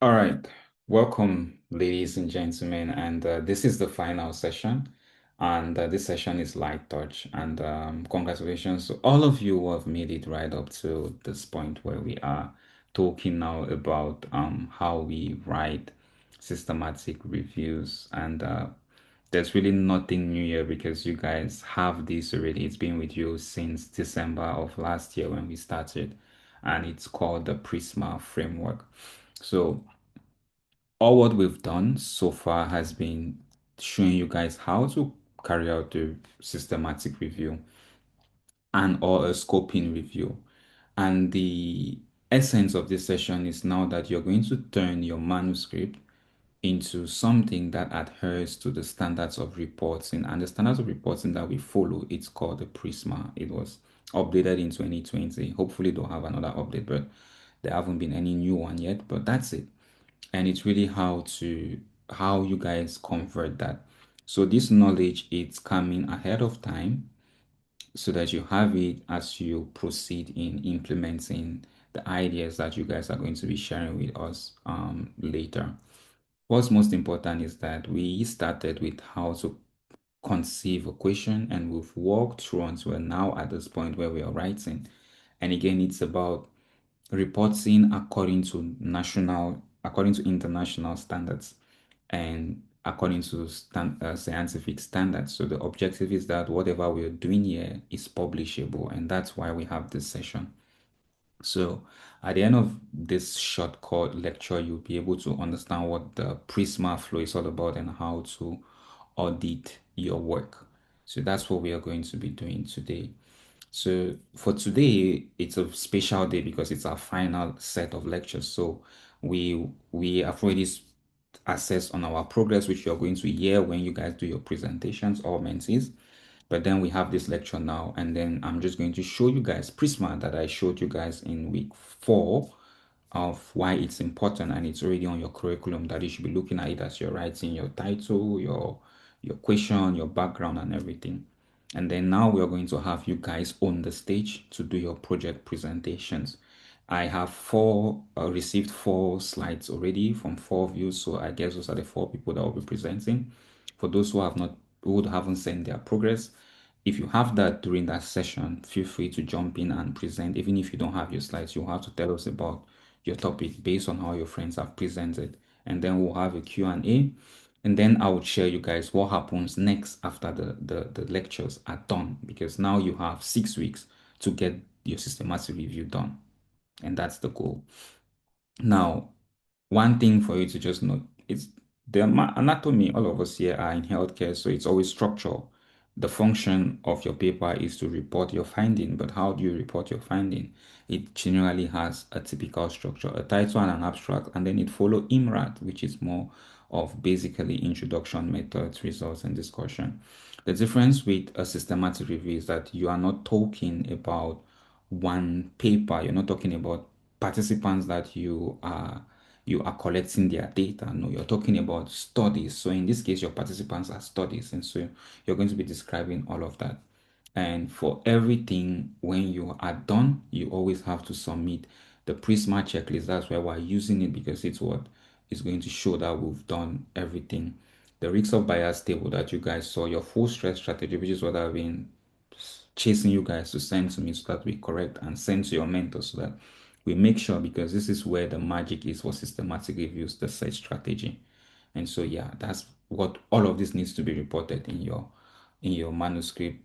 All right, welcome, ladies and gentlemen, and this is the final session, and this session is light touch, and congratulations to all of you who have made it right up to this point where we are talking now about how we write systematic reviews, and there's really nothing new here because you guys have this already. It's been with you since December of last year when we started, and it's called the PRISMA framework. So all what we've done so far has been showing you guys how to carry out a systematic review and or a scoping review. And the essence of this session is now that you're going to turn your manuscript into something that adheres to the standards of reporting. And the standards of reporting that we follow, it's called the PRISMA. It was updated in 2020. Hopefully, they'll have another update, but there haven't been any new one yet. But that's it, and it's really how you guys convert that. So this knowledge it's coming ahead of time so that you have it as you proceed in implementing the ideas that you guys are going to be sharing with us later. What's most important is that we started with how to conceive a question, and we've walked through until we're now at this point where we are writing. And again, it's about reporting according to international standards and according to scientific standards. So the objective is that whatever we are doing here is publishable, and that's why we have this session. So at the end of this short lecture, you'll be able to understand what the Prisma flow is all about and how to audit your work. So that's what we are going to be doing today. So for today, it's a special day because it's our final set of lectures. So we have already assessed on our progress, which you're going to hear when you guys do your presentations or mentees. But then we have this lecture now, and then I'm just going to show you guys Prisma that I showed you guys in week 4 of why it's important, and it's already on your curriculum that you should be looking at it as you're writing your title, your question, your background, and everything. And then now we are going to have you guys on the stage to do your project presentations. I have received 4 slides already from 4 views, so I guess those are the 4 people that will be presenting. For those who have not, who haven't sent their progress, if you have that during that session, feel free to jump in and present. Even if you don't have your slides, you have to tell us about your topic based on how your friends have presented. And then we'll have a Q&A. And then I would share you guys what happens next after the lectures are done, because now you have 6 weeks to get your systematic review done. And that's the goal. Now, one thing for you to just note is the anatomy. All of us here are in healthcare, so it's always structural. The function of your paper is to report your finding, but how do you report your finding? It generally has a typical structure, a title and an abstract, and then it follow IMRAT, which is more of basically introduction, methods, results, and discussion. The difference with a systematic review is that you are not talking about one paper. You're not talking about participants that you are collecting their data. No, you're talking about studies. So in this case, your participants are studies, and so you're going to be describing all of that. And for everything, when you are done, you always have to submit the Prisma checklist. That's why we're using it, because it's what is going to show that we've done everything. The risks of bias table that you guys saw, your full stress strategy, which is what I've been chasing you guys to send to me so that we correct and send to your mentor so that we make sure, because this is where the magic is for systematic reviews, the search strategy. And so yeah, that's what all of this needs to be reported in your manuscript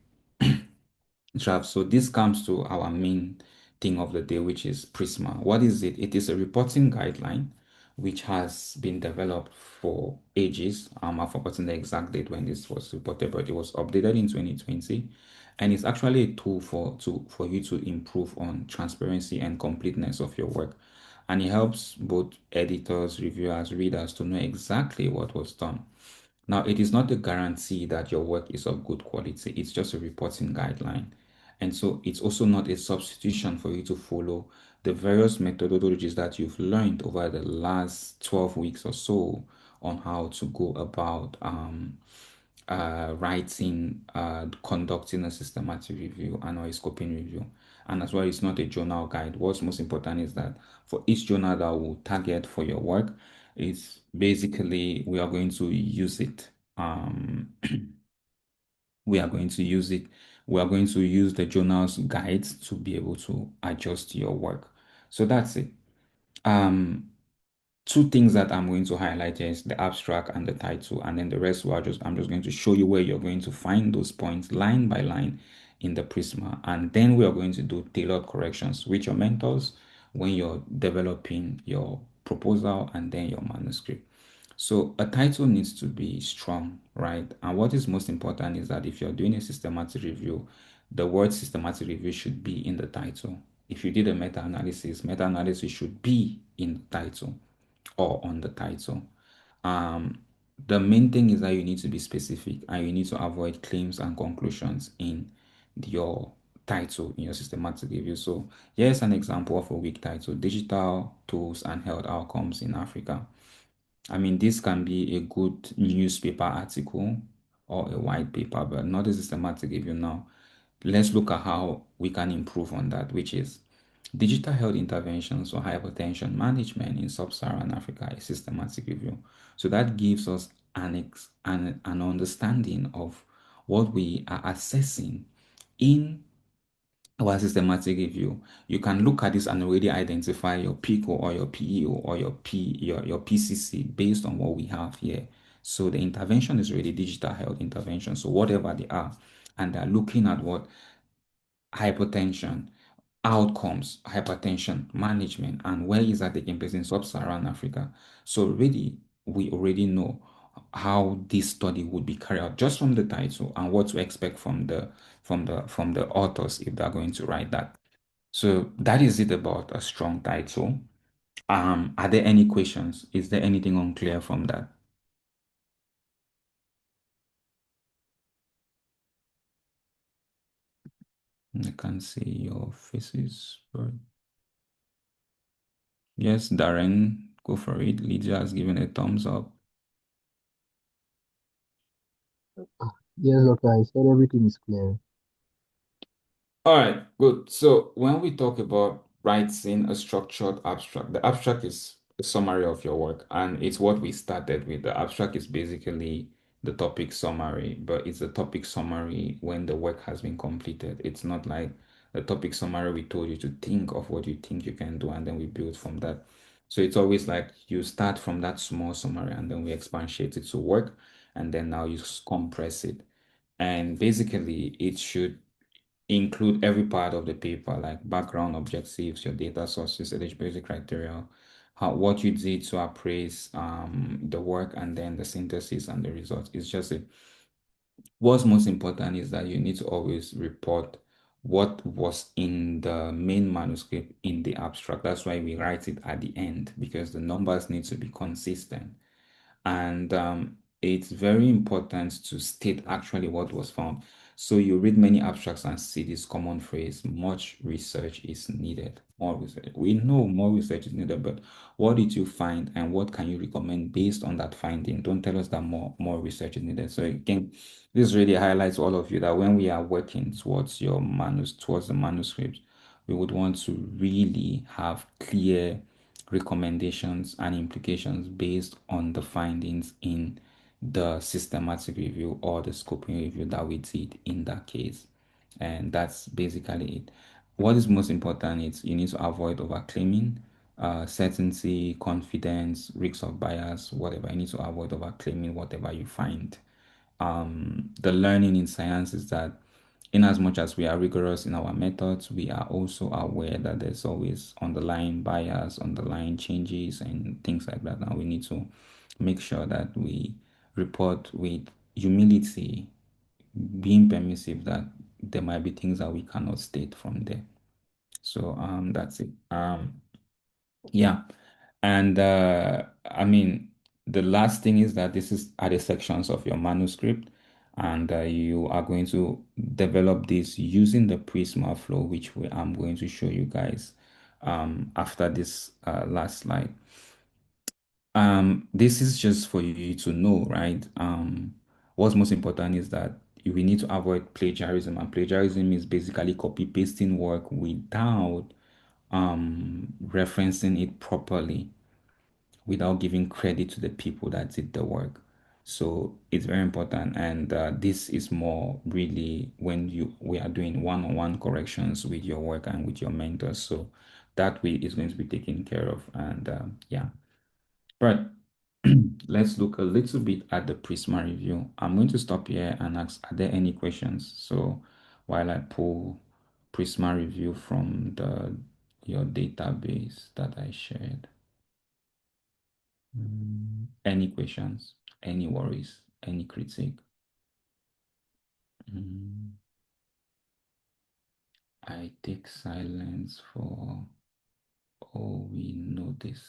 draft. So this comes to our main thing of the day, which is Prisma. What is it? It is a reporting guideline which has been developed for ages. I've forgotten the exact date when this was reported, but it was updated in 2020. And it's actually a tool for you to improve on transparency and completeness of your work. And it helps both editors, reviewers, readers to know exactly what was done. Now, it is not a guarantee that your work is of good quality. It's just a reporting guideline. And so it's also not a substitution for you to follow the various methodologies that you've learned over the last 12 weeks or so on how to go about writing, conducting a systematic review and or a scoping review. And as well, it's not a journal guide. What's most important is that for each journal that will target for your work, it's basically we are going to use it. We are going to use it. We are going to use the journal's guides to be able to adjust your work. So that's it. Um, Two things that I'm going to highlight is the abstract and the title, and then the rest will just I'm just going to show you where you're going to find those points line by line in the Prisma, and then we are going to do tailored corrections with your mentors when you're developing your proposal and then your manuscript. So a title needs to be strong, right? And what is most important is that if you're doing a systematic review, the word systematic review should be in the title. If you did a meta-analysis should be in the title or on the title. Um, the main thing is that you need to be specific and you need to avoid claims and conclusions in your title in your systematic review. So here's an example of a weak title: Digital Tools and Health Outcomes in Africa. I mean, this can be a good newspaper article or a white paper, but not a systematic review now. Let's look at how we can improve on that, which is digital health interventions for hypertension management in sub-Saharan Africa, a systematic review. So that gives us an understanding of what we are assessing in our systematic review. You can look at this and already identify your PICO or your PEO or your PCC based on what we have here. So the intervention is really digital health intervention. So whatever they are, and they're looking at what hypertension, outcomes, hypertension management, and where is that taking place in sub-Saharan Africa. So really, we already know how this study would be carried out just from the title and what to expect from the authors if they're going to write that. So that is it about a strong title. Are there any questions? Is there anything unclear from that? I can see your faces. Yes, Darren, go for it. Lydia has given a thumbs up. Yes, okay, I said everything is clear. All right, good. So when we talk about writing a structured abstract, the abstract is a summary of your work, and it's what we started with. The abstract is basically the topic summary, but it's a topic summary when the work has been completed. It's not like the topic summary we told you to think of what you think you can do, and then we build from that. So it's always like you start from that small summary, and then we expatiate it to work, and then now you compress it. And basically, it should include every part of the paper, like background objectives, your data sources, eligibility criteria, what you did to appraise the work, and then the synthesis and the results. It's just it. What's most important is that you need to always report what was in the main manuscript in the abstract. That's why we write it at the end because the numbers need to be consistent. And it's very important to state actually what was found. So you read many abstracts and see this common phrase: much research is needed. More research. We know more research is needed, but what did you find and what can you recommend based on that finding? Don't tell us that more research is needed. So again, this really highlights all of you that when we are working towards towards the manuscript, we would want to really have clear recommendations and implications based on the findings in the systematic review or the scoping review that we did in that case. And that's basically it. What is most important is you need to avoid overclaiming, certainty, confidence, risks of bias, whatever. You need to avoid overclaiming whatever you find. The learning in science is that in as much as we are rigorous in our methods, we are also aware that there's always underlying bias, underlying changes, and things like that. And we need to make sure that we report with humility, being permissive that there might be things that we cannot state from there. So that's it. Yeah. And I mean, the last thing is that this is are the sections of your manuscript, and you are going to develop this using the Prisma flow, which I'm going to show you guys after this last slide. This is just for you to know, right? What's most important is that we need to avoid plagiarism, and plagiarism is basically copy pasting work without referencing it properly, without giving credit to the people that did the work. So it's very important, and this is more really when you we are doing one-on-one corrections with your work and with your mentors. So that way is going to be taken care of, and yeah. But let's look a little bit at the Prisma review. I'm going to stop here and ask, are there any questions? So while I pull Prisma review from the your database that I shared. Any questions? Any worries? Any critique? Mm, I take silence for all we notice.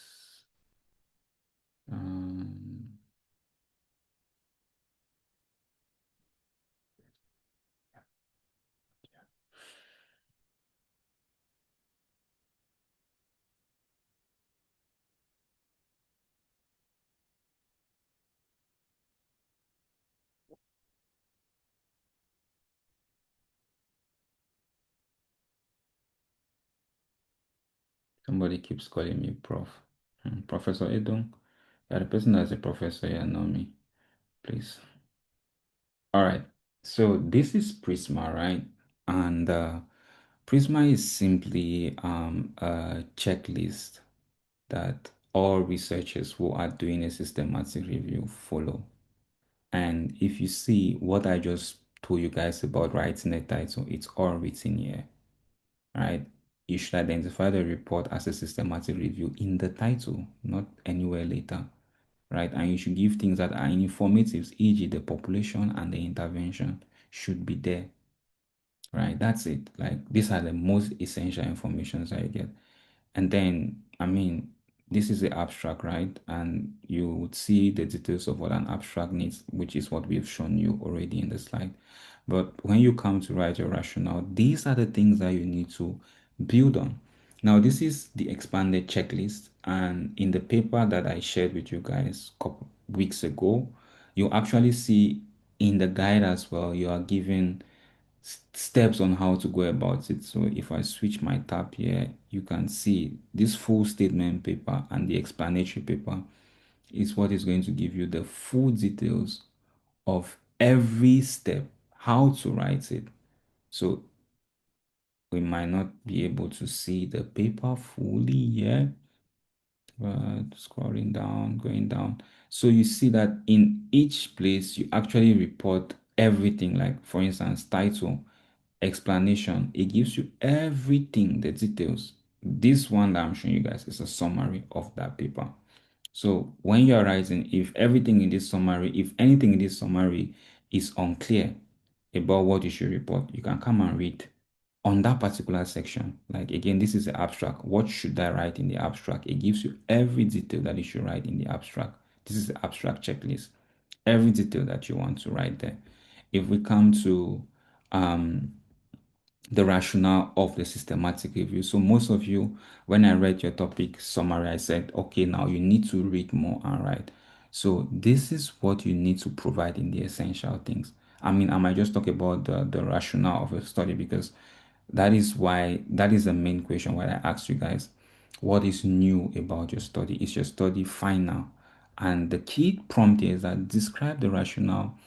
Um, Somebody keeps calling me Prof. Professor Edong. Yeah, the person that's a professor here know me. Please. All right. So this is Prisma, right? And Prisma is simply a checklist that all researchers who are doing a systematic review follow. And if you see what I just told you guys about writing a title, it's all written here, right? You should identify the report as a systematic review in the title, not anywhere later, right? And you should give things that are informative, e.g., the population and the intervention should be there, right? That's it. Like these are the most essential informations I get. And then, I mean, this is the abstract, right? And you would see the details of what an abstract needs, which is what we've shown you already in the slide. But when you come to write your rationale, these are the things that you need to build on. Now, this is the expanded checklist. And in the paper that I shared with you guys a couple weeks ago, you actually see in the guide as well, you are given steps on how to go about it. So if I switch my tab here, you can see this full statement paper and the explanatory paper is what is going to give you the full details of every step, how to write it. So we might not be able to see the paper fully yet, but scrolling down, going down. So you see that in each place, you actually report everything. Like for instance, title, explanation, it gives you everything, the details. This one that I'm showing you guys is a summary of that paper. So when you're writing, if everything in this summary, if anything in this summary is unclear about what you should report, you can come and read on that particular section. Like again, this is the abstract. What should I write in the abstract? It gives you every detail that you should write in the abstract. This is the abstract checklist. Every detail that you want to write there. If we come to um, the rationale of the systematic review. So most of you, when I read your topic summary, I said, okay, now you need to read more and write. So this is what you need to provide in the essential things. I mean, I might just talk about the rationale of a study because that is the main question why I asked you guys, what is new about your study? Is your study final? And the key prompt is that describe the rationale.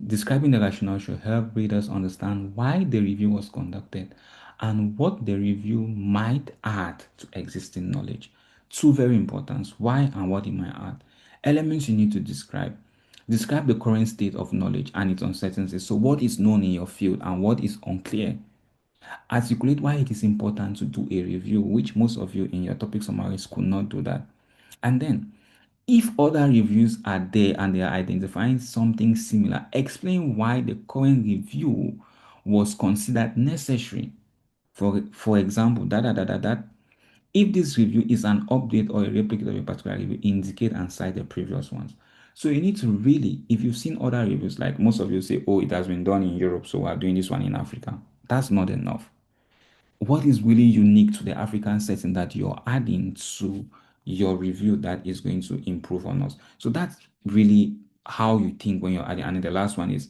Describing the rationale should help readers understand why the review was conducted and what the review might add to existing knowledge. Two very important, why and what it might add. Elements you need to describe. Describe the current state of knowledge and its uncertainties. So, what is known in your field and what is unclear. Articulate why it is important to do a review, which most of you in your topic summaries could not do that. And then, if other reviews are there and they are identifying something similar, explain why the current review was considered necessary. For example, that if this review is an update or a replicate of a particular review, indicate and cite the previous ones. So you need to really, if you've seen other reviews, like most of you say, oh, it has been done in Europe, so we're doing this one in Africa. That's not enough. What is really unique to the African setting that you're adding to your review that is going to improve on us? So that's really how you think when you're adding. And then the last one is,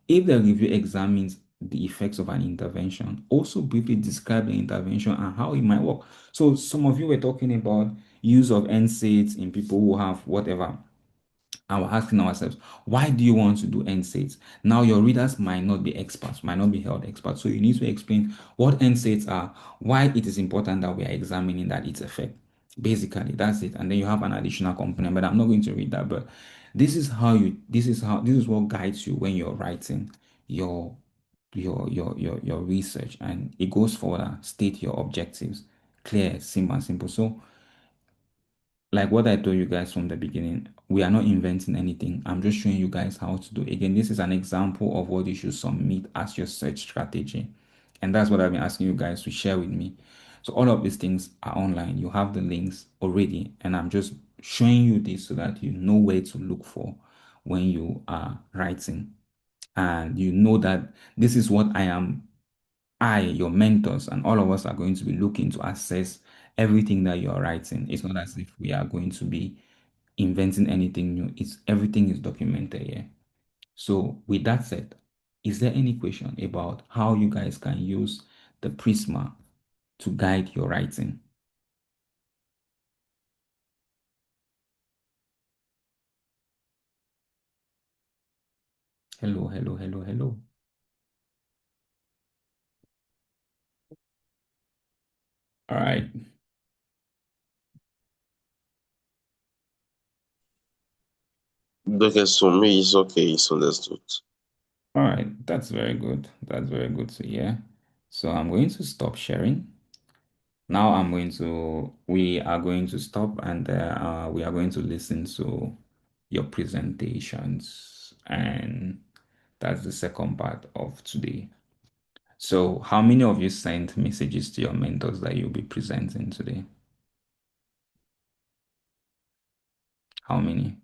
if the review examines the effects of an intervention, also briefly describe the intervention and how it might work. So some of you were talking about use of NSAIDs in people who have whatever, and we're asking ourselves, why do you want to do NSAIDs? Now, your readers might not be experts, might not be held experts. So you need to explain what NSAIDs are, why it is important that we are examining that its effect. Basically, that's it. And then you have an additional component, but I'm not going to read that. But this is what guides you when you're writing your your research. And it goes further, state your objectives, clear, simple, and simple. So like what I told you guys from the beginning, we are not inventing anything. I'm just showing you guys how to do. Again, this is an example of what you should submit as your search strategy. And that's what I've been asking you guys to share with me. So all of these things are online. You have the links already. And I'm just showing you this so that you know where to look for when you are writing. And you know that this is what your mentors, and all of us are going to be looking to assess everything that you're writing. It's not as if we are going to be inventing anything new. It's everything is documented here. So with that said, is there any question about how you guys can use the Prisma to guide your writing? Hello, hello, hello, hello. All right. Okay, so me, it's okay, it's understood. All right. That's very good. That's very good to hear. So I'm going to stop sharing. Now we are going to stop, and we are going to listen to your presentations. And that's the second part of today. So how many of you sent messages to your mentors that you'll be presenting today? How many?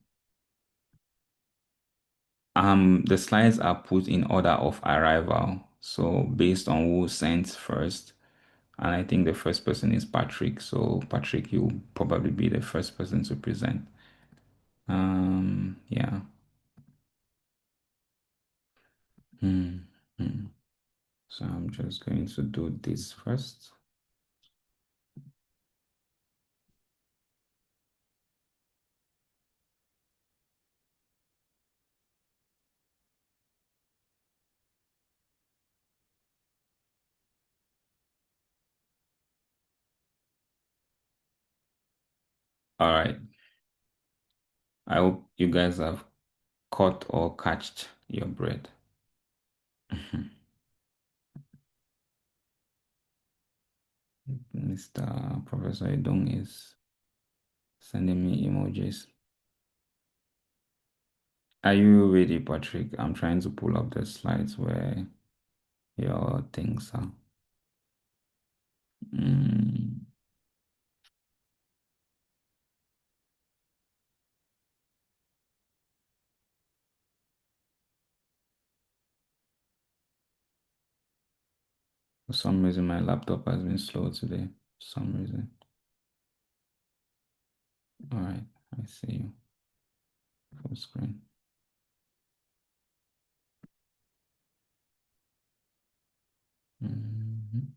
The slides are put in order of arrival. So based on who sent first, and I think the first person is Patrick. So Patrick, you'll probably be the first person to present. Yeah. Hmm. Hmm. So I'm just going to do this first. All right. I hope you guys have caught or catched your bread. Mr. Professor Edong is sending me emojis. Are you ready, Patrick? I'm trying to pull up the slides where your things are. Mm, for some reason, my laptop has been slow today. For some reason. All right, I see you. Full screen. Mhm.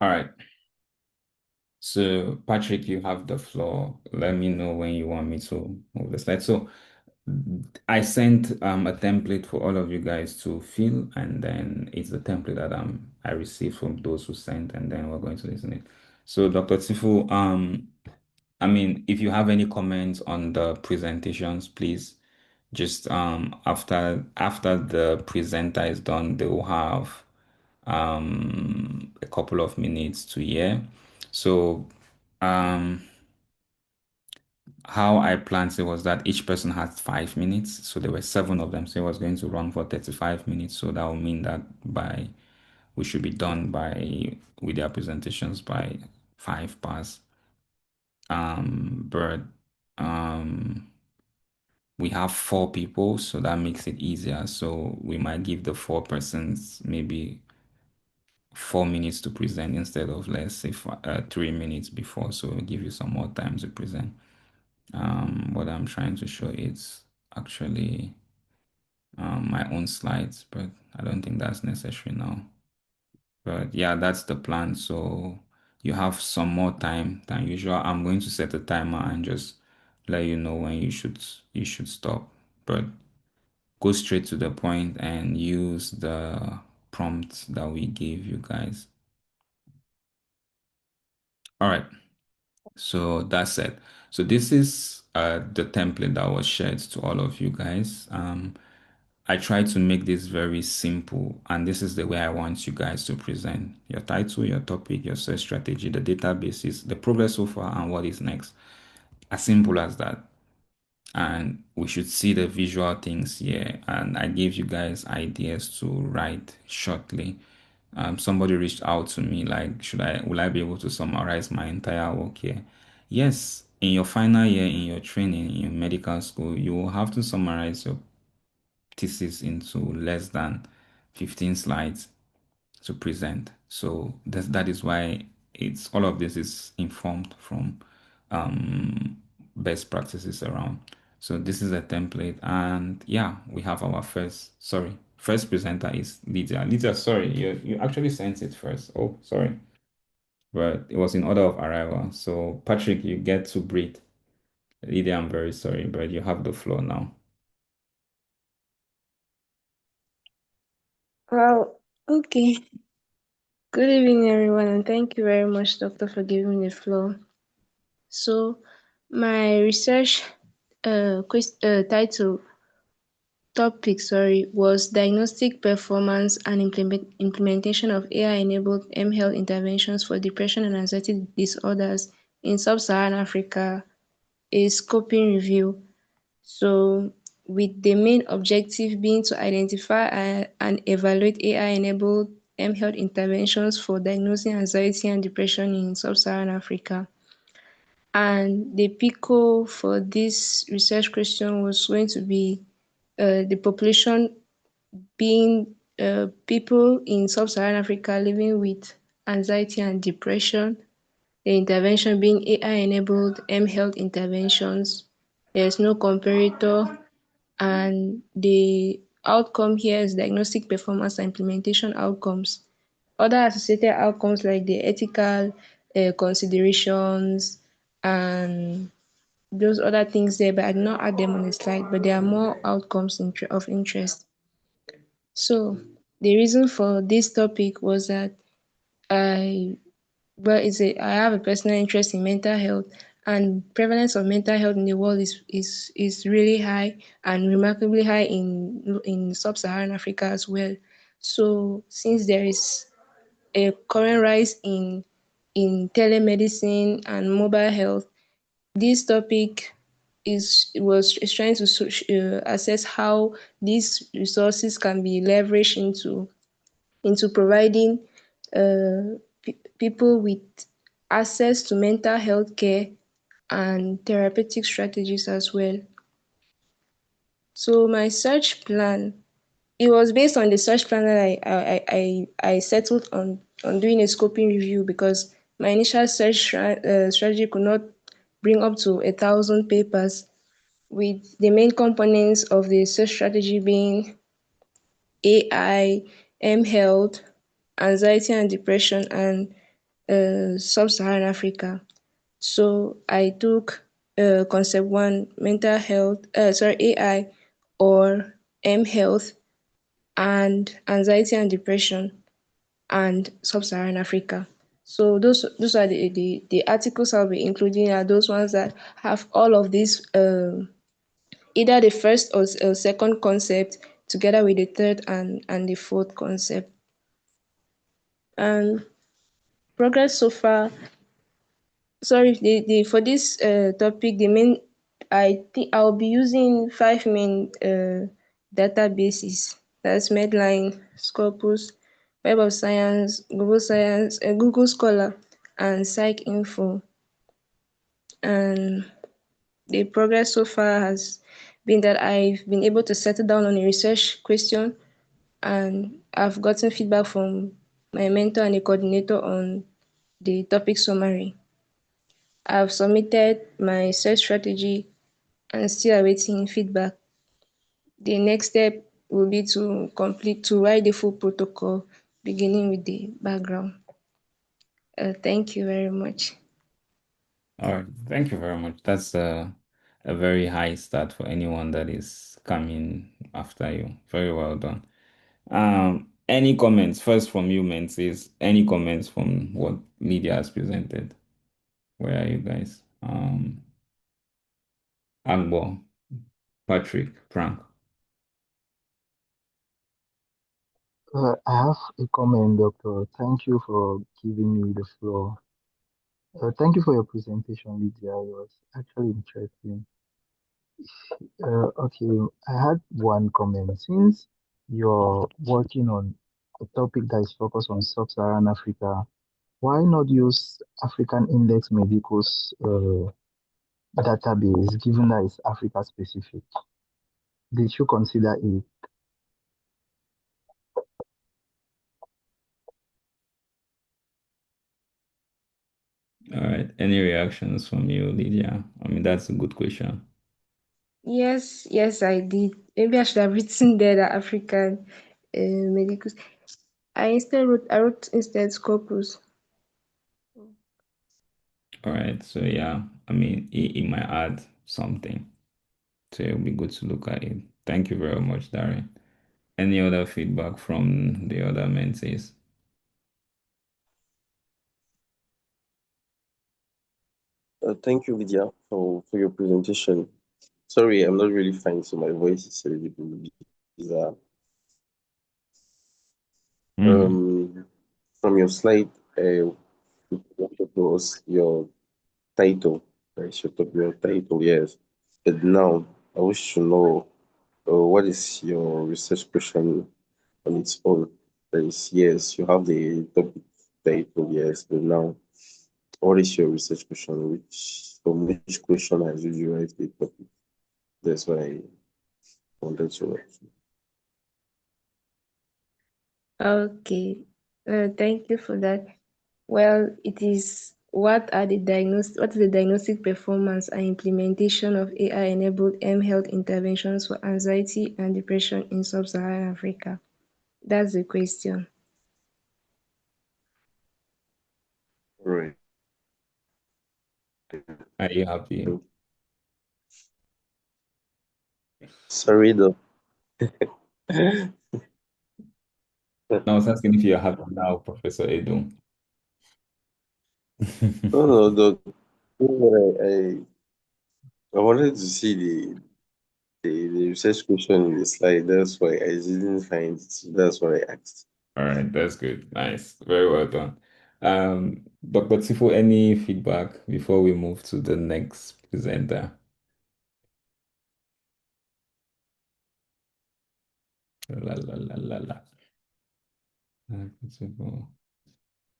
All right. So, Patrick, you have the floor. Let me know when you want me to move the slide. So, I sent a template for all of you guys to fill, and then it's the template that I received from those who sent, and then we're going to listen it. So, Dr. Tifu, I mean, if you have any comments on the presentations, please just after the presenter is done, they will have a couple of minutes to hear. So, um, how I planned it was that each person had 5 minutes. So there were seven of them. So it was going to run for 35 minutes. So that would mean that we should be done with their presentations by 5 past. But um, we have 4 people, so that makes it easier. So we might give the 4 persons maybe 4 minutes to present instead of, let's say, 3 minutes before. So it'll give you some more time to present. What I'm trying to show is actually my own slides, but I don't think that's necessary now. But yeah, that's the plan. So you have some more time than usual. I'm going to set a timer and just let you know when you should stop. But go straight to the point and use the prompts that we gave you guys. All right. So that's it. So this is the template that was shared to all of you guys. I try to make this very simple, and this is the way I want you guys to present your title, your topic, your search strategy, the databases, the progress so far, and what is next. As simple as that. And we should see the visual things here. And I gave you guys ideas to write shortly. Somebody reached out to me like, will I be able to summarize my entire work here? Yes, in your final year, in your training, in your medical school, you will have to summarize your thesis into less than 15 slides to present. So that is why it's all of this is informed from best practices around. So this is a template, and yeah, we have our first presenter is Lydia. Lydia, sorry, you actually sent it first. Oh, sorry, but it was in order of arrival. So Patrick, you get to breathe. Lydia, I'm very sorry, but you have the floor now. Well, okay. Good evening, everyone, and thank you very much, Doctor, for giving me the floor. So, my research title topic, was Diagnostic Performance and Implementation of AI-enabled mHealth interventions for depression and anxiety disorders in Sub-Saharan Africa, a scoping review. So, with the main objective being to identify and evaluate AI-enabled mHealth interventions for diagnosing anxiety and depression in Sub-Saharan Africa. And the PICO for this research question was going to be the population being people in Sub-Saharan Africa living with anxiety and depression, the intervention being AI-enabled mHealth interventions. There's no comparator, and the outcome here is diagnostic performance and implementation outcomes. Other associated outcomes like the ethical considerations and those other things there, but I did not add them on the slide, but there are more outcomes of interest. So the reason for this topic was that I I have a personal interest in mental health, and prevalence of mental health in the world is really high and remarkably high in sub-Saharan Africa as well. So since there is a current rise in telemedicine and mobile health, this topic is trying to assess how these resources can be leveraged into providing people with access to mental health care and therapeutic strategies as well. So my search plan, it was based on the search plan that I settled on doing a scoping review, because my initial search strategy could not bring up to 1,000 papers, with the main components of the search strategy being AI, mHealth, anxiety and depression, and sub-Saharan Africa. So I took concept one, mental health, AI or mHealth, and anxiety and depression, and sub-Saharan Africa. So those are the articles I'll be including, are those ones that have all of these, either the first or second concept together with the third and the fourth concept. And progress so far, for this topic, the main, I think I'll be using 5 main databases. That's Medline, Scopus, Web of Science, Google Scholar, and PsycInfo. And the progress so far has been that I've been able to settle down on a research question, and I've gotten feedback from my mentor and a coordinator on the topic summary. I've submitted my search strategy and still awaiting feedback. The next step will be to write the full protocol, beginning with the background. Thank you very much. All right, thank you very much. That's a very high start for anyone that is coming after you. Very well done. Any comments first from you, Menzies? Any comments from what Lydia has presented? Where are you guys? Agbo, Patrick, Frank. I have a comment, Doctor. Thank you for giving me the floor. Thank you for your presentation, Lydia. It was actually interesting. Okay, I had one comment. Since you're working on a topic that is focused on sub-Saharan Africa, why not use African Index Medicus database, given that it's Africa specific? Did you consider it? All right. Any reactions from you, Lydia? I mean, that's a good question. Yes, I did. Maybe I should have written there that African medical. I wrote instead Scopus. All right. So yeah, I mean, it might add something. So it'll be good to look at it. Thank you very much, Darren. Any other feedback from the other mentees? Thank you, Vidya, for your presentation. Sorry, I'm not really fine, so my voice is a little bit bizarre. Mm-hmm. From your slide, what was your title? I should up your title, yes. But now, I wish to know what is your research question on its own? That is, yes, you have the topic title, yes, but now, what is your research question? From which question has you derived the topic? That's what I wanted to know. Okay. Thank you for that. Well, it is what is the diagnostic performance and implementation of AI-enabled health interventions for anxiety and depression in sub-Saharan Africa? That's the question. Right. Are you happy? Sorry, though. I was asking if you're happy now, Professor Edu. No, no, I wanted to see the research question in the slide. That's why I didn't find it. That's why I asked. All right, that's good. Nice. Very well done. Dr. Tifo, any feedback before we move to the next presenter? La la la la la. Dr. Tifo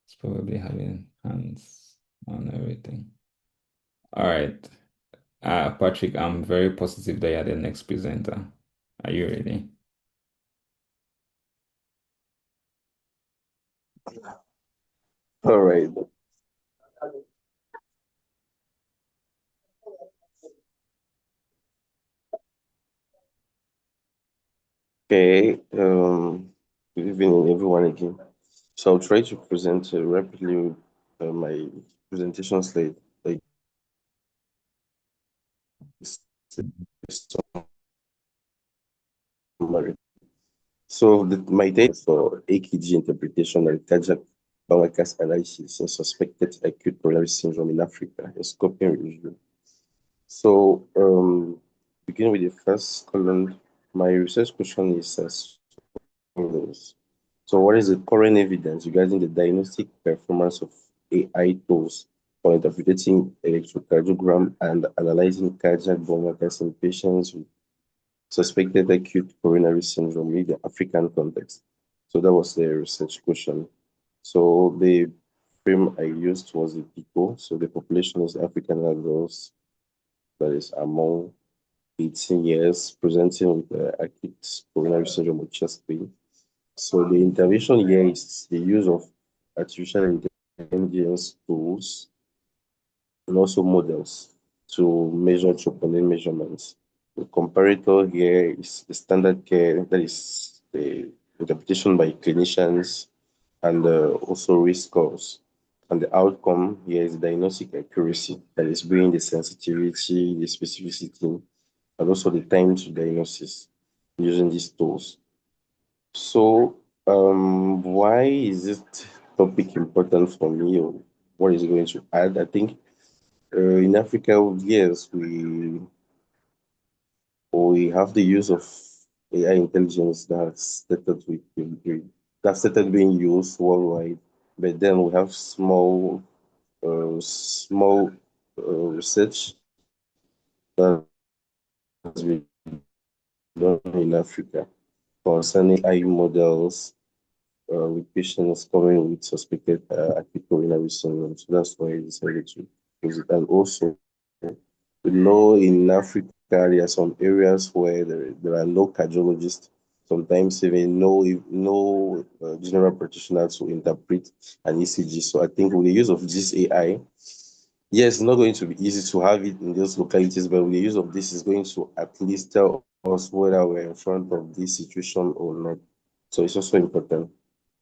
is probably having hands on everything. All right. Patrick, I'm very positive that you're the next presenter. Are you ready? All right. Okay. Good evening, everyone again. So I'll try to present rapidly my presentation slide. Like summary. So my data for AKG interpretation and cardiac biomarkers analysis in suspected acute coronary syndrome in Africa, a scoping review. So begin with the first column. My research question is as follows. So what is the current evidence regarding the diagnostic performance of AI tools for interpreting electrocardiogram and analyzing cardiac biomarkers in patients with suspected acute coronary syndrome in the African context? So that was the research question. So the frame I used was the PICO. So the population is African adults that is among 18 years presenting with acute coronary syndrome with chest pain. So the intervention here is the use of artificial intelligence tools and also models to measure troponin measurements. The comparator here is the standard care, that is the interpretation by clinicians and also risk scores. And the outcome here is diagnostic accuracy, that is bringing the sensitivity, the specificity, and also the time to diagnosis using these tools. So, why is this topic important for me, or what is it going to add? I think in Africa, yes, we have the use of AI intelligence that started being used worldwide, but then we have small research that's been done in Africa concerning AI models with patients coming with suspected acute coronary syndrome. So that's why I decided to use it. And also, we know in Africa there are some areas where there are no cardiologists, sometimes even no general practitioner to interpret an ECG. So I think with the use of this AI, yes, it's not going to be easy to have it in those localities, but with the use of this, is going to at least tell us whether we're in front of this situation or not. So it's also important.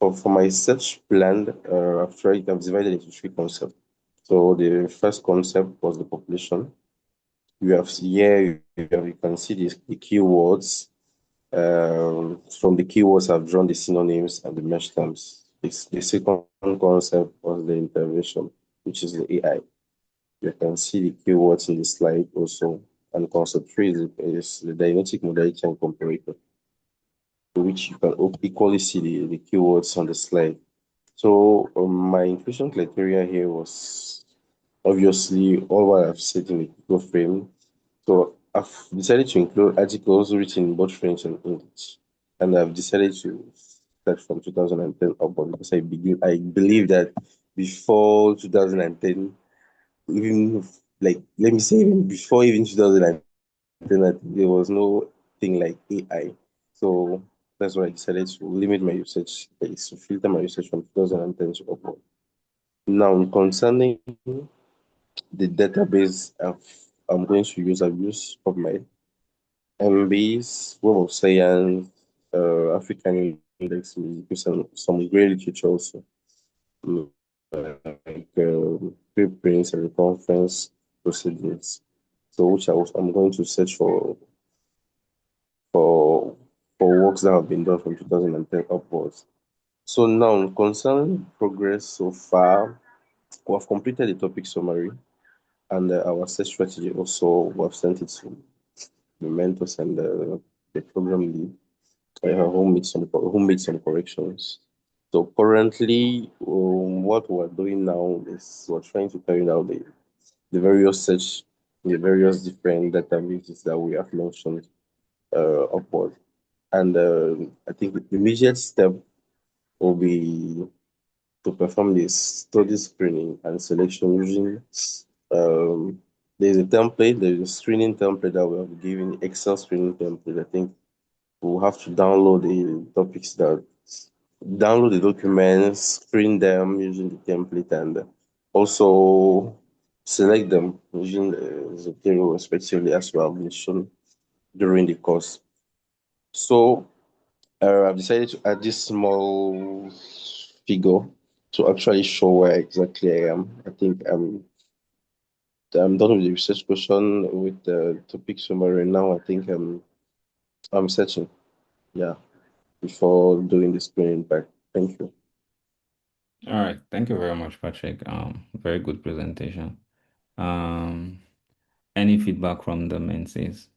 For my search plan, I've divided into three concepts. So the first concept was the population. You can see the keywords. From the keywords, I've drawn the synonyms and the mesh terms. The second concept was the intervention, which is the AI. You can see the keywords in the slide also. And concept three is the diagnostic modality and comparator, which you can equally see the keywords on the slide. So my inclusion criteria here was obviously all what I've said in the Google frame. So I've decided to include articles written in both French and English. And I've decided to start from 2010 upward because I believe that before 2010, even like let me say even before even 2010, I think there was no thing like AI. So that's why I decided to limit my research, to filter my research from 2010 to upward. Now, concerning the database I'm going to use, I've used PubMed, MB's, Web of Science, African Index, some great literature also, like preprints and conference proceedings. So, I'm going to search for for works that have been done from 2010 upwards. So now, concerning progress so far, we have completed the topic summary and our search strategy also. We have sent it to the mentors and the program lead, who made some corrections. So currently, what we're doing now is we're trying to carry out the various search, the various different databases that we have mentioned upward. And I think the immediate step will be to perform this study screening and selection using um, there's a screening template that we have given, Excel screening template. I think we'll have to download the documents, screen them using the template, and also select them using the Zotero respectively as well, been shown during the course. So I've decided to add this small figure to actually show where exactly I am. I think I'm done with the research question with the topic summary. Now I think I'm searching, yeah, before doing the screening back. Thank you. All right. Thank you very much, Patrick. Very good presentation. Um, any feedback from the mentees?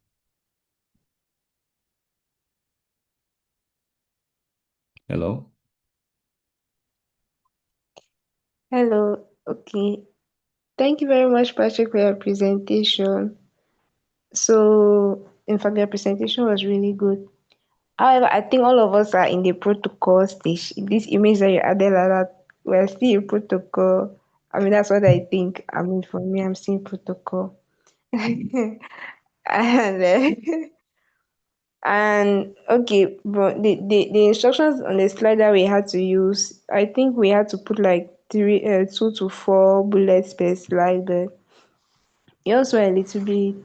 Hello? Hello. Okay. Thank you very much, Patrick, for your presentation. So, in fact, your presentation was really good. However, I think all of us are in the protocol stage. This image that you added like that, we're still in protocol. I mean, that's what I think. I mean, for me, I'm still in protocol. And And okay, but the instructions on the slide that we had to use, I think we had to put like 2 to 4 bullets per slide, but it also a little bit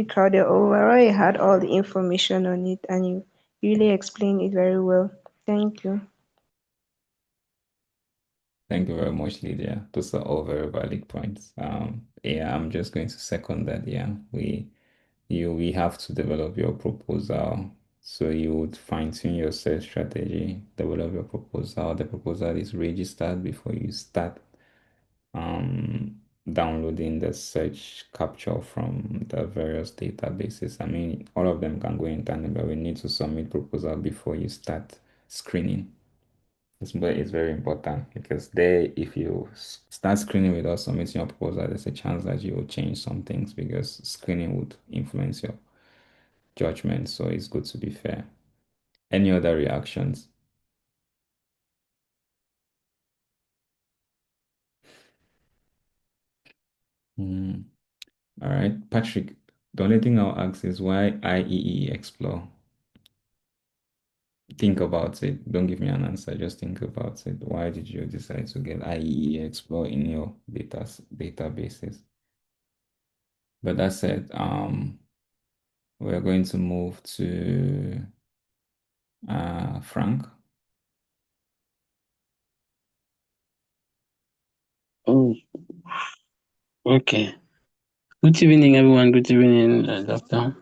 crowded. Overall, you had all the information on it, and you really explained it very well. Thank you. Thank you very much, Lydia. Those are all very valid points. Yeah, I'm just going to second that. Yeah, we have to develop your proposal. So you would fine-tune your sales strategy, develop your proposal. The proposal is registered before you start downloading the search capture from the various databases. I mean, all of them can go in tandem, but we need to submit proposal before you start screening. It's very important because there, if you start screening without submitting your proposal, there's a chance that you will change some things because screening would influence your judgment. So it's good to be fair. Any other reactions? Hmm. All right, Patrick. The only thing I'll ask is why IEE Explore? Think about it. Don't give me an answer. Just think about it. Why did you decide to get IEE Explore in your databases? But that said, we're going to move to Frank. Oh, okay. Good evening, everyone. Good evening, doctor.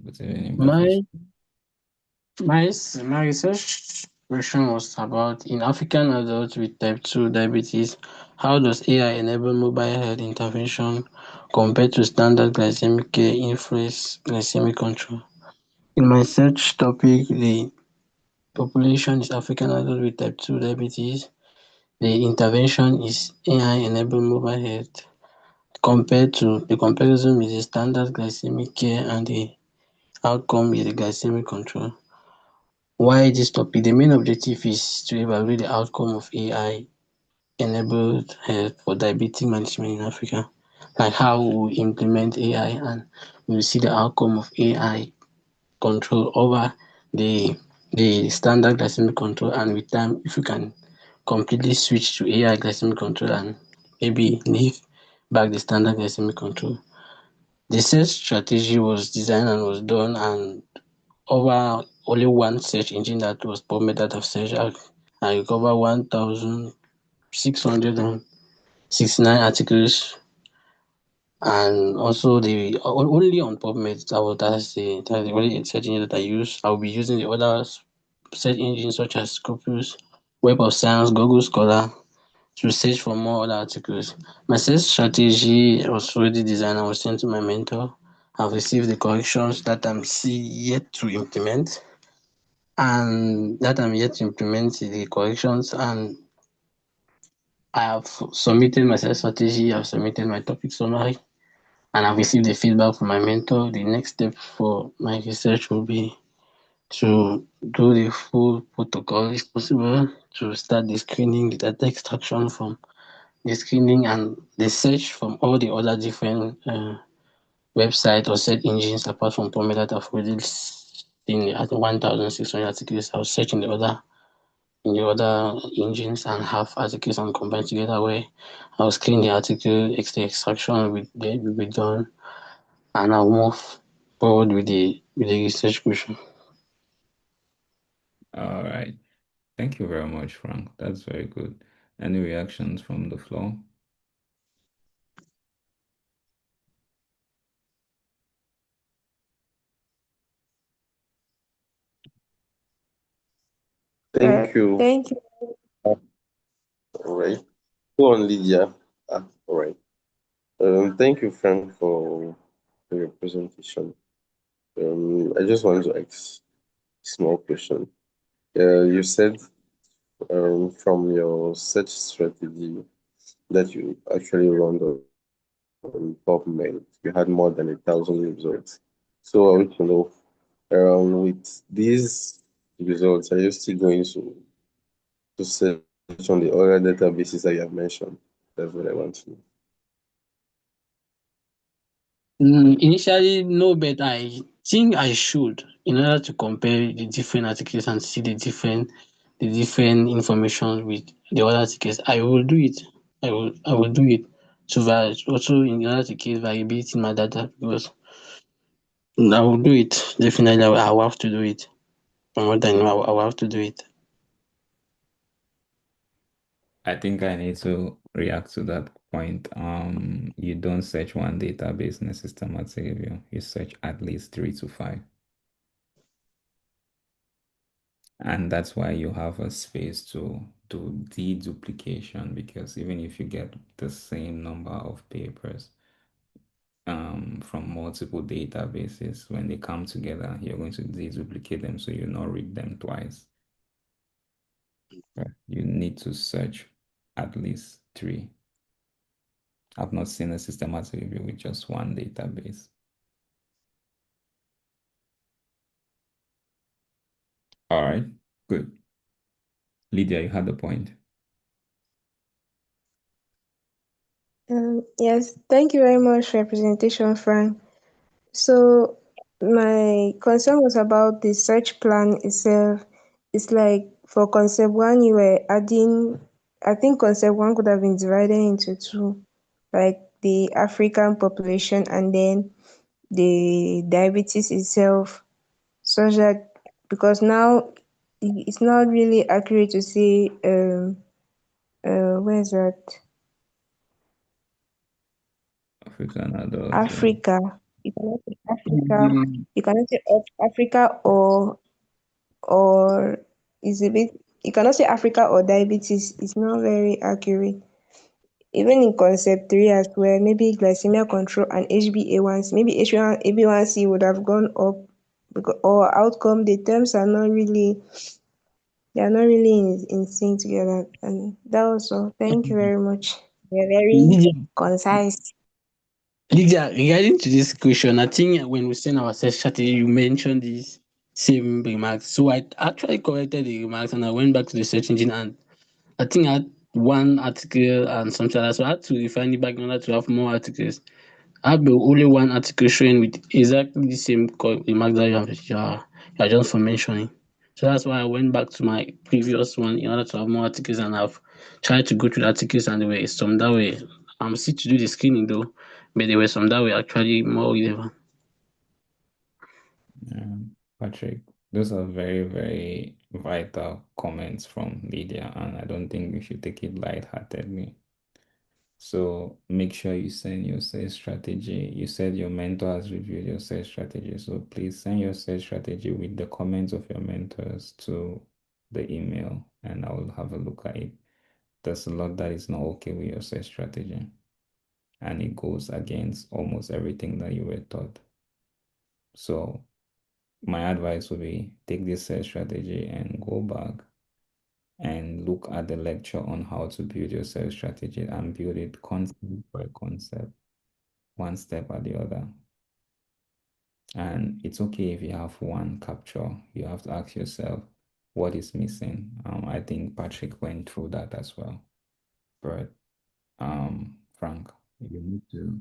Good evening, My Professor. my research question was about in African adults with type 2 diabetes, how does AI enable mobile health intervention compared to standard glycemic care influence glycemic control? In my search topic, the population is African adults with type 2 diabetes. The intervention is AI-enabled mobile health compared to the comparison with the standard glycemic care and the outcome is the glycemic control. Why this topic? The main objective is to evaluate the outcome of AI-enabled health for diabetic management in Africa, like how we implement AI and we see the outcome of AI control over the the standard glycemic control, and with time, if you can completely switch to AI glycemic control and maybe leave back the standard glycemic control. The search strategy was designed and was done, and over only one search engine that was PubMed that I've searched. I recovered 1,669 articles, and also the only on PubMed. That's the only search engine that I use. I'll be using the other search engines such as Scopus, Web of Science, Google Scholar to search for more other articles. My search strategy was already designed and was sent to my mentor. I've received the corrections that I'm still yet to implement, and that I'm yet to implement the corrections, and I have submitted my search strategy, I've submitted my topic summary, and I've received the feedback from my mentor. The next step for my research will be to do the full protocol if possible, to start the screening, the data extraction from the screening, and the search from all the other different websites or search engines apart from PubMed that I've already seen at 1,600 articles. I'll search in the other engines and have articles and combined together where I'll screen the article, the extraction will be done, and I'll move forward with the research question. All right. Thank you very much, Frank. That's very good. Any reactions from the floor? Thank you. Thank you. All right. Go on, Lydia. All right. Thank you, Frank, for your presentation. I just want to ask a small question. You said from your search strategy that you actually run on PubMed, you had more than 1,000 results. So I want to know, with these results, are you still going to search on the other databases that you have mentioned? That's what I want to know. Initially, no, but I think I should in order to compare the different articles and see the different information with the other articles. I will do it. I will do it. So that also in order to keep variability in my data because I will do it. Definitely, I will have to do it. From what I know, I will have to do it. I think I need to react to that point. You don't search one database in a systematic review. You search at least 3 to 5. And that's why you have a space to do deduplication, because even if you get the same number of papers from multiple databases, when they come together, you're going to deduplicate them so you not read them twice. Right? You need to search at least 3. I've not seen a systematic review with just one database. All right, good. Lydia, you had the point. Yes, thank you very much for your presentation, Frank. So my concern was about the search plan itself. It's like for concept one, you were adding, I think concept one could have been divided into two, like the African population and then the diabetes itself, such that because now it's not really accurate to say where is that? African adults. Africa. You cannot say Africa. Mm, You cannot say Africa or is a bit. You cannot say Africa or diabetes. It's not very accurate. Even in concept three as well, maybe glycemia control and HbA1c, maybe HbA1c would have gone up because or outcome. The terms are not really. They are not really in sync together. And that was all. Thank you very much. They're very Lydia, concise. Lydia, regarding to this question, I think when we send our search strategy, you mentioned these same remarks. So I actually corrected the remarks and I went back to the search engine and I think I had one article and something like that. So I had to refine it back in order to have more articles. I have only one article showing with exactly the same remark that you are just for mentioning. So that's why I went back to my previous one in order to have more articles and I've tried to go through the articles and there were some that way. I'm still to do the screening though, but there were some that were actually more relevant. Yeah, Patrick, those are very, very vital comments from Lydia, and I don't think we should take it lightheartedly. So make sure you send your sales strategy. You said your mentor has reviewed your sales strategy, so please send your sales strategy with the comments of your mentors to the email, and I will have a look at it. There's a lot that is not okay with your sales strategy, and it goes against almost everything that you were taught. So my advice would be take this sales strategy and go back and look at the lecture on how to build your sales strategy and build it concept by concept, one step at the other. And it's okay if you have one capture. You have to ask yourself what is missing. I think Patrick went through that as well. But Frank, you need to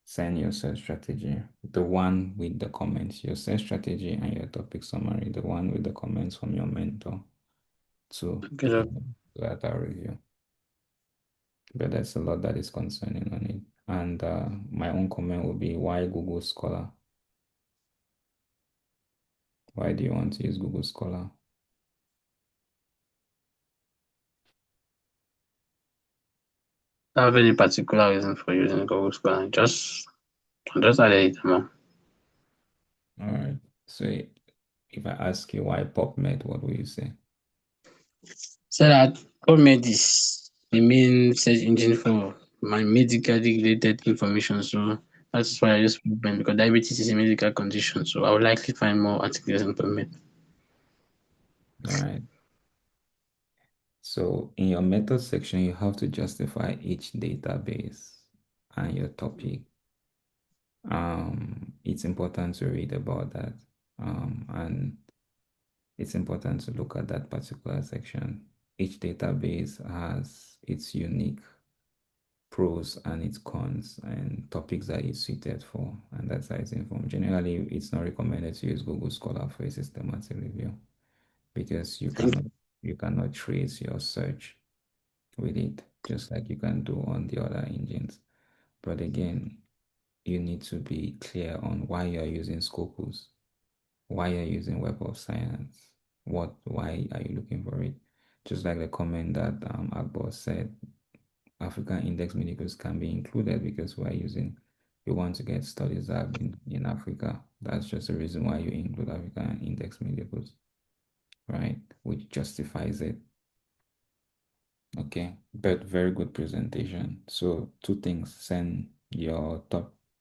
send your sales strategy, the one with the comments, your sales strategy and your topic summary, the one with the comments from your mentor to Okay, so data review. But there's a lot that is concerning on it. And my own comment would be, why Google Scholar? Why do you want to use Google Scholar? I have any particular reason for using Google Scholar. Just added it more. All right. So if I ask you why PubMed, what will you say? So that PubMed is the main search engine for my medically related information. So that's why I use PubMed because diabetes is a medical condition. So I would likely find more articles on PubMed. All right. So in your method section, you have to justify each database and your topic. It's important to read about that. And it's important to look at that particular section. Each database has its unique pros and its cons and topics that it's suited for, and that's how it's informed. Generally, it's not recommended to use Google Scholar for a systematic review because you cannot trace your search with it, just like you can do on the other engines. But again, you need to be clear on why you're using Scopus, why you're using Web of Science, why are you looking for it? Just like the comment that Akbar said, African index medicals can be included because we want to get studies that have been in Africa. That's just the reason why you include African index medicals, right? Which justifies it. Okay, but very good presentation. So two things, send your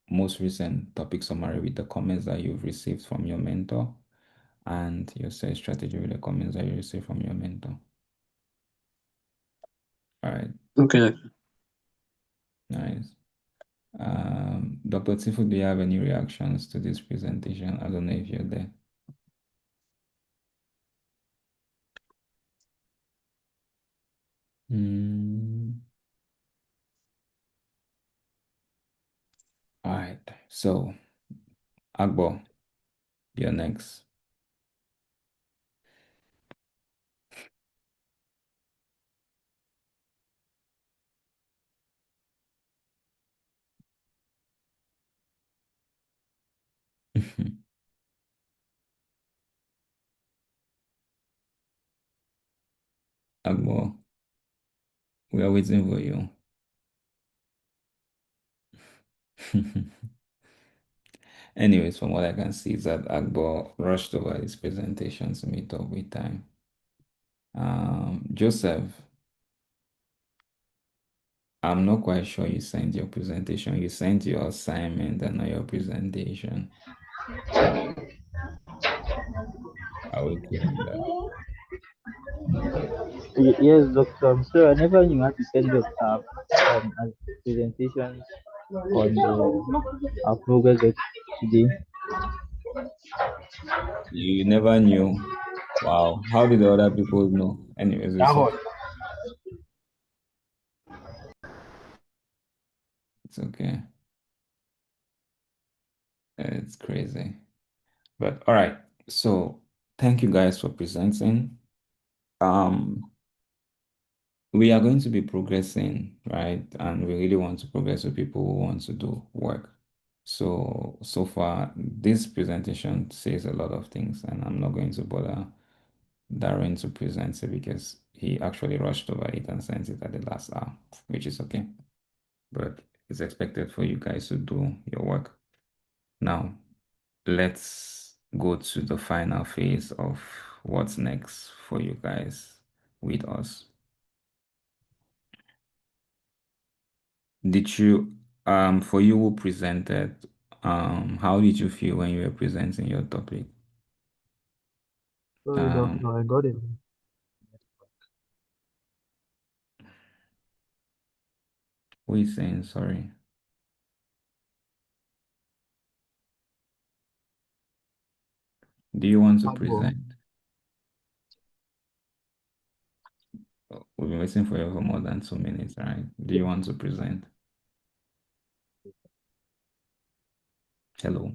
most recent topic summary with the comments that you've received from your mentor and your search strategy with the comments that you received from your mentor. All right, Okay. nice. Dr. Tifu, do you have any reactions to this presentation? I don't know if you're there. All right, so Agbo, you're next. Agbo, we are waiting for you. Anyways, from what I can see is that Agbo rushed over his presentation to meet up with time. Joseph, I'm not quite sure you sent your presentation. You sent your assignment and not your presentation. Are we clear on that? Yes, doctor. So I never knew how to send up as presentations on our progress today. You never knew. Wow. How did the other people know? Anyways, it's okay. It's okay. It's crazy. But all right. So thank you guys for presenting. Um, we are going to be progressing, right? And we really want to progress with people who want to do work. So far, this presentation says a lot of things, and I'm not going to bother Darren to present it because he actually rushed over it and sent it at the last hour, which is okay. But it's expected for you guys to do your work. Now, let's go to the final phase of what's next for you guys with us. Did you, for you who presented, how did you feel when you were presenting your topic? Sorry, Um, doctor, I got it. who is saying sorry? Do you want to Agbo. present? We've been waiting for you for more than 2 minutes, right? Do you want to present? Hello.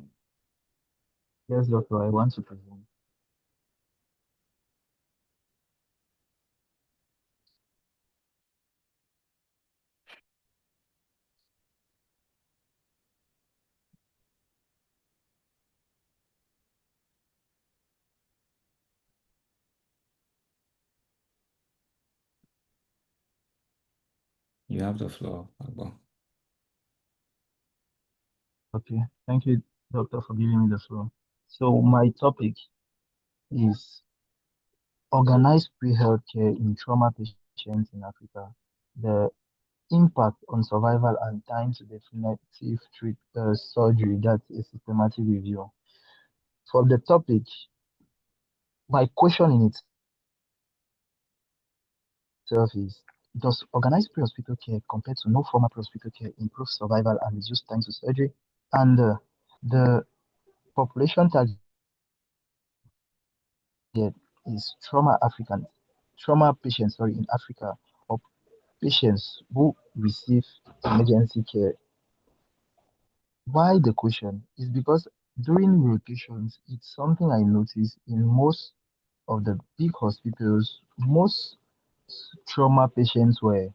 Yes, doctor, I want to present. You have the floor, Agbo. Okay, thank you, doctor, for giving me the floor. So my topic is organized pre-healthcare in trauma patients in Africa, the impact on survival and time to definitive surgery. That's a systematic review. For the topic, my question in itself is, does organized pre-hospital care compared to no formal pre-hospital care improve survival and reduce time to surgery? And the population target is trauma patients, sorry, in Africa, or population patients who receive emergency care. Why the question is because during rotations, it's something I noticed in most of the big hospitals, most trauma patients were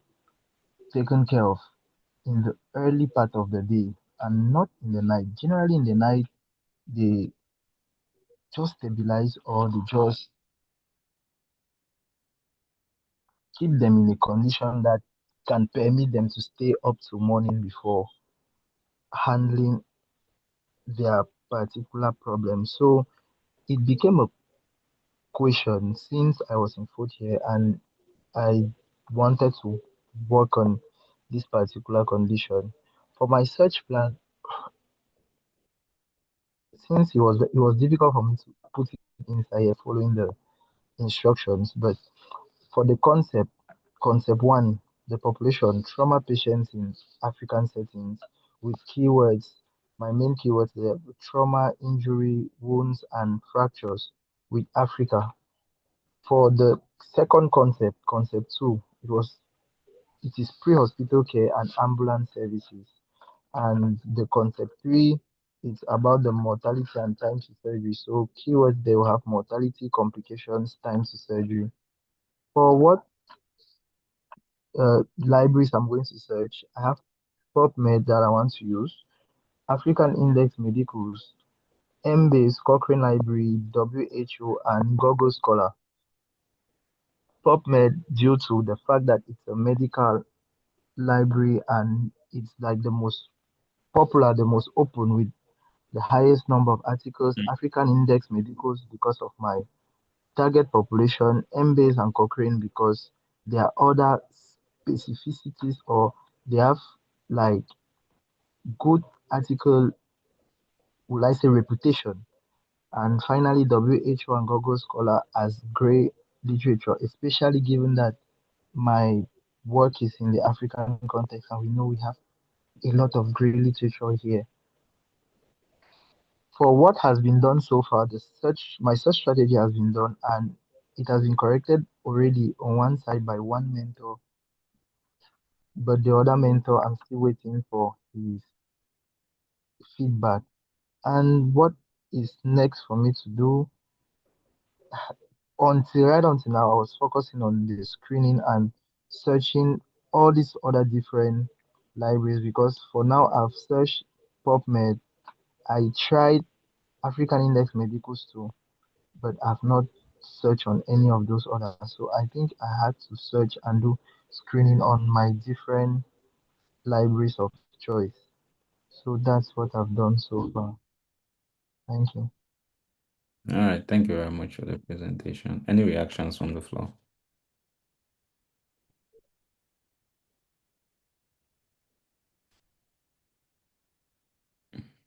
taken care of in the early part of the day and not in the night. Generally, in the night, they just stabilize or they just keep them in a condition that can permit them to stay up to morning before handling their particular problem. So it became a question since I was in fourth year and I wanted to work on this particular condition. For my search plan, since it was difficult for me to put it inside here following the instructions, but for the concept one, the population, trauma patients in African settings with keywords, my main keywords there, trauma, injury, wounds, and fractures with Africa. For the second concept two, it is pre-hospital care and ambulance services. And the concept three, it's about the mortality and time to surgery. So keywords they will have mortality, complications, time to surgery. For what libraries I'm going to search, I have PubMed that I want to use, African Index Medicals, Embase, Cochrane Library, WHO, and Google Scholar. PubMed due to the fact that it's a medical library and it's like the most popular, the most open with the highest number of articles, Mm. African Index Medicals because of my target population, Embase and Cochrane because there are other specificities or they have like good article, will I say reputation. And finally, WHO and Google Scholar as great literature, especially given that my work is in the African context and we know we have a lot of great literature here. For what has been done so far, my search strategy has been done and it has been corrected already on one side by one mentor, but the other mentor I'm still waiting for his feedback. And what is next for me to do? Until now, I was focusing on the screening and searching all these other different libraries because for now I've searched PubMed. I tried African Index Medicals too, but I've not searched on any of those others. So I think I had to search and do screening on my different libraries of choice. So that's what I've done so far. Thank you. All right. Thank you very much for the presentation. Any reactions from the floor?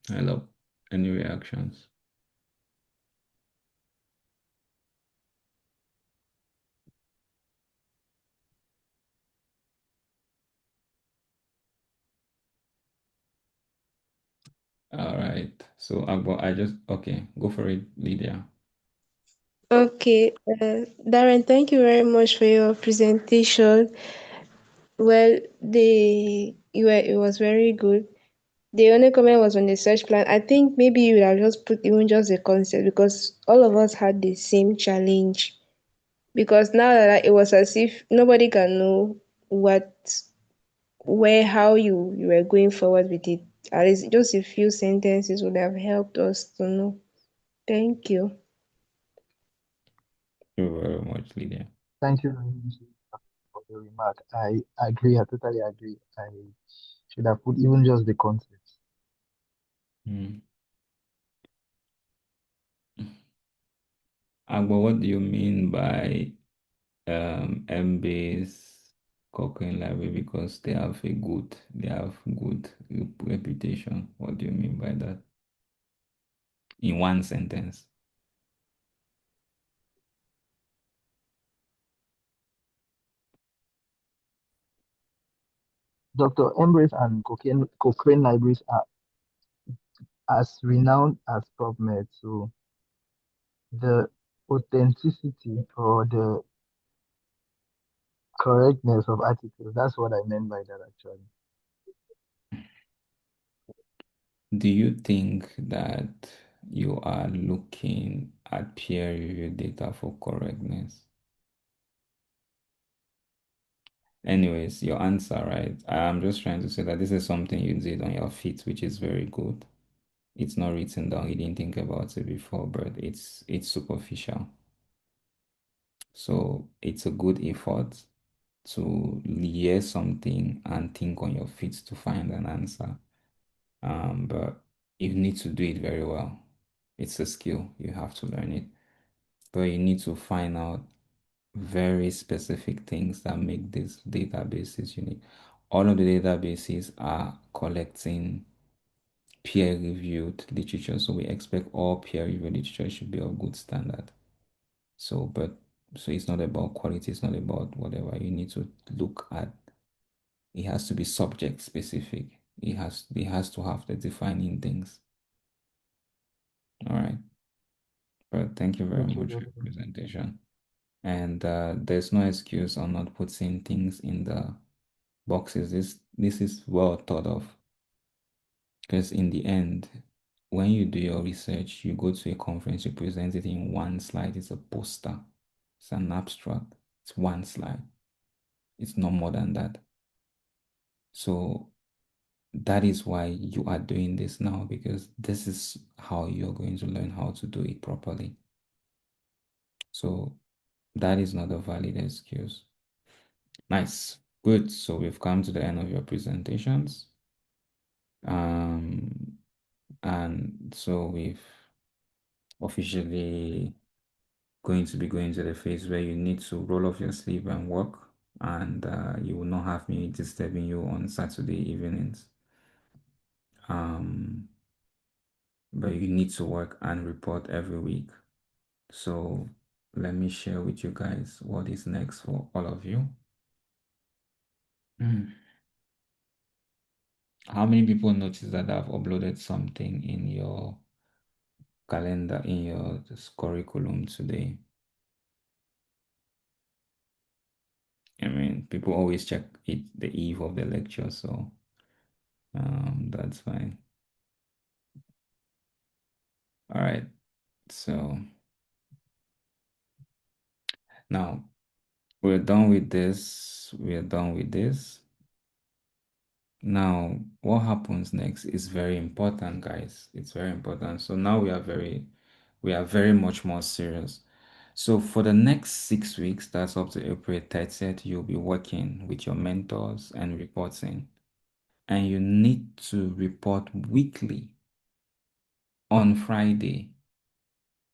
Hello. Any reactions? All right. So okay, go for it, Lydia. Okay, Darren, thank you very much for your presentation. Well, it was very good. The only comment was on the search plan. I think maybe you would have just put even just the concept because all of us had the same challenge. Because now that it was as if nobody can know how you were going forward with it. At least just a few sentences would have helped us to know. Thank you. Thank you very much, Lydia. Thank you very much for the remark. I agree. I totally agree. I should have put even just the concepts. Mm. Agbo, what do you mean by M-based Cochrane Library? Because they have good reputation. What do you mean by that? In one sentence. Dr. Embrace and Cochrane libraries are as renowned as PubMed. So the authenticity or the correctness of articles. That's what I meant by that actually. Do you think that you are looking at peer review data for correctness? Anyways, your answer, right? I'm just trying to say that this is something you did on your feet, which is very good. It's not written down. You didn't think about it before, but it's superficial. So it's a good effort to hear something and think on your feet to find an answer. But you need to do it very well. It's a skill. You have to learn it. But you need to find out very specific things that make these databases unique. All of the databases are collecting peer-reviewed literature, so we expect all peer-reviewed literature should be of good standard. So, but so it's not about quality, it's not about whatever. You need to look at it has to be subject specific. It has to have the defining things. All right. But thank you very Thank you, much for your Doctor. presentation. And there's no excuse on not putting things in the boxes. This is well thought of because in the end, when you do your research, you go to a conference, you present it in one slide. It's a poster, it's an abstract, it's one slide. It's no more than that. So that is why you are doing this now because this is how you're going to learn how to do it properly. So that is not a valid excuse. Nice. Good. So we've come to the end of your presentations. Um, and so we've officially going to be going to the phase where you need to roll off your sleeve and work, and you will not have me disturbing you on Saturday evenings. Um, but you need to work and report every week. So let me share with you guys what is next for all of you. How many people notice that I've uploaded something in your calendar, in your curriculum today? I mean, people always check it the eve of the lecture, so that's fine. All right, so now we're done with this. We're done with this. Now, what happens next is very important, guys. It's very important. So now we are very much more serious. So for the next 6 weeks, that's up to April 30th, you'll be working with your mentors and reporting. And you need to report weekly on Friday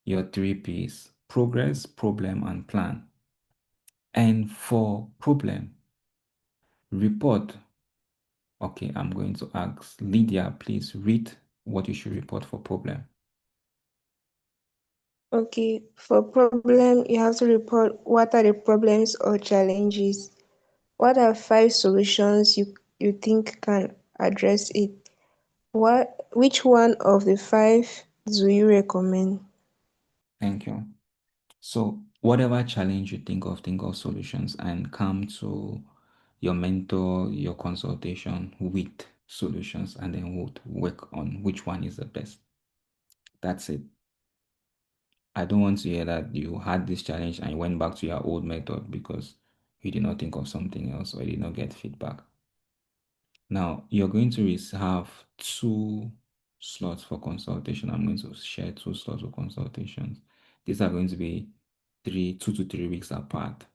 your 3Ps: progress, problem, and plan. And for problem, report. Okay, I'm going to ask Lydia, please read what you should report for problem. Okay, for problem, you have to report what are the problems or challenges. What are 5 solutions you think can address it? Which one of the 5 do you recommend? Thank you. So whatever challenge you think of solutions and come to your mentor, your consultation with solutions, and then we'll work on which one is the best. That's it. I don't want to hear that you had this challenge and you went back to your old method because you did not think of something else or you did not get feedback. Now, you're going to have 2 slots for consultation. I'm going to share 2 slots for consultations. These are going to be 2 to 3 weeks apart.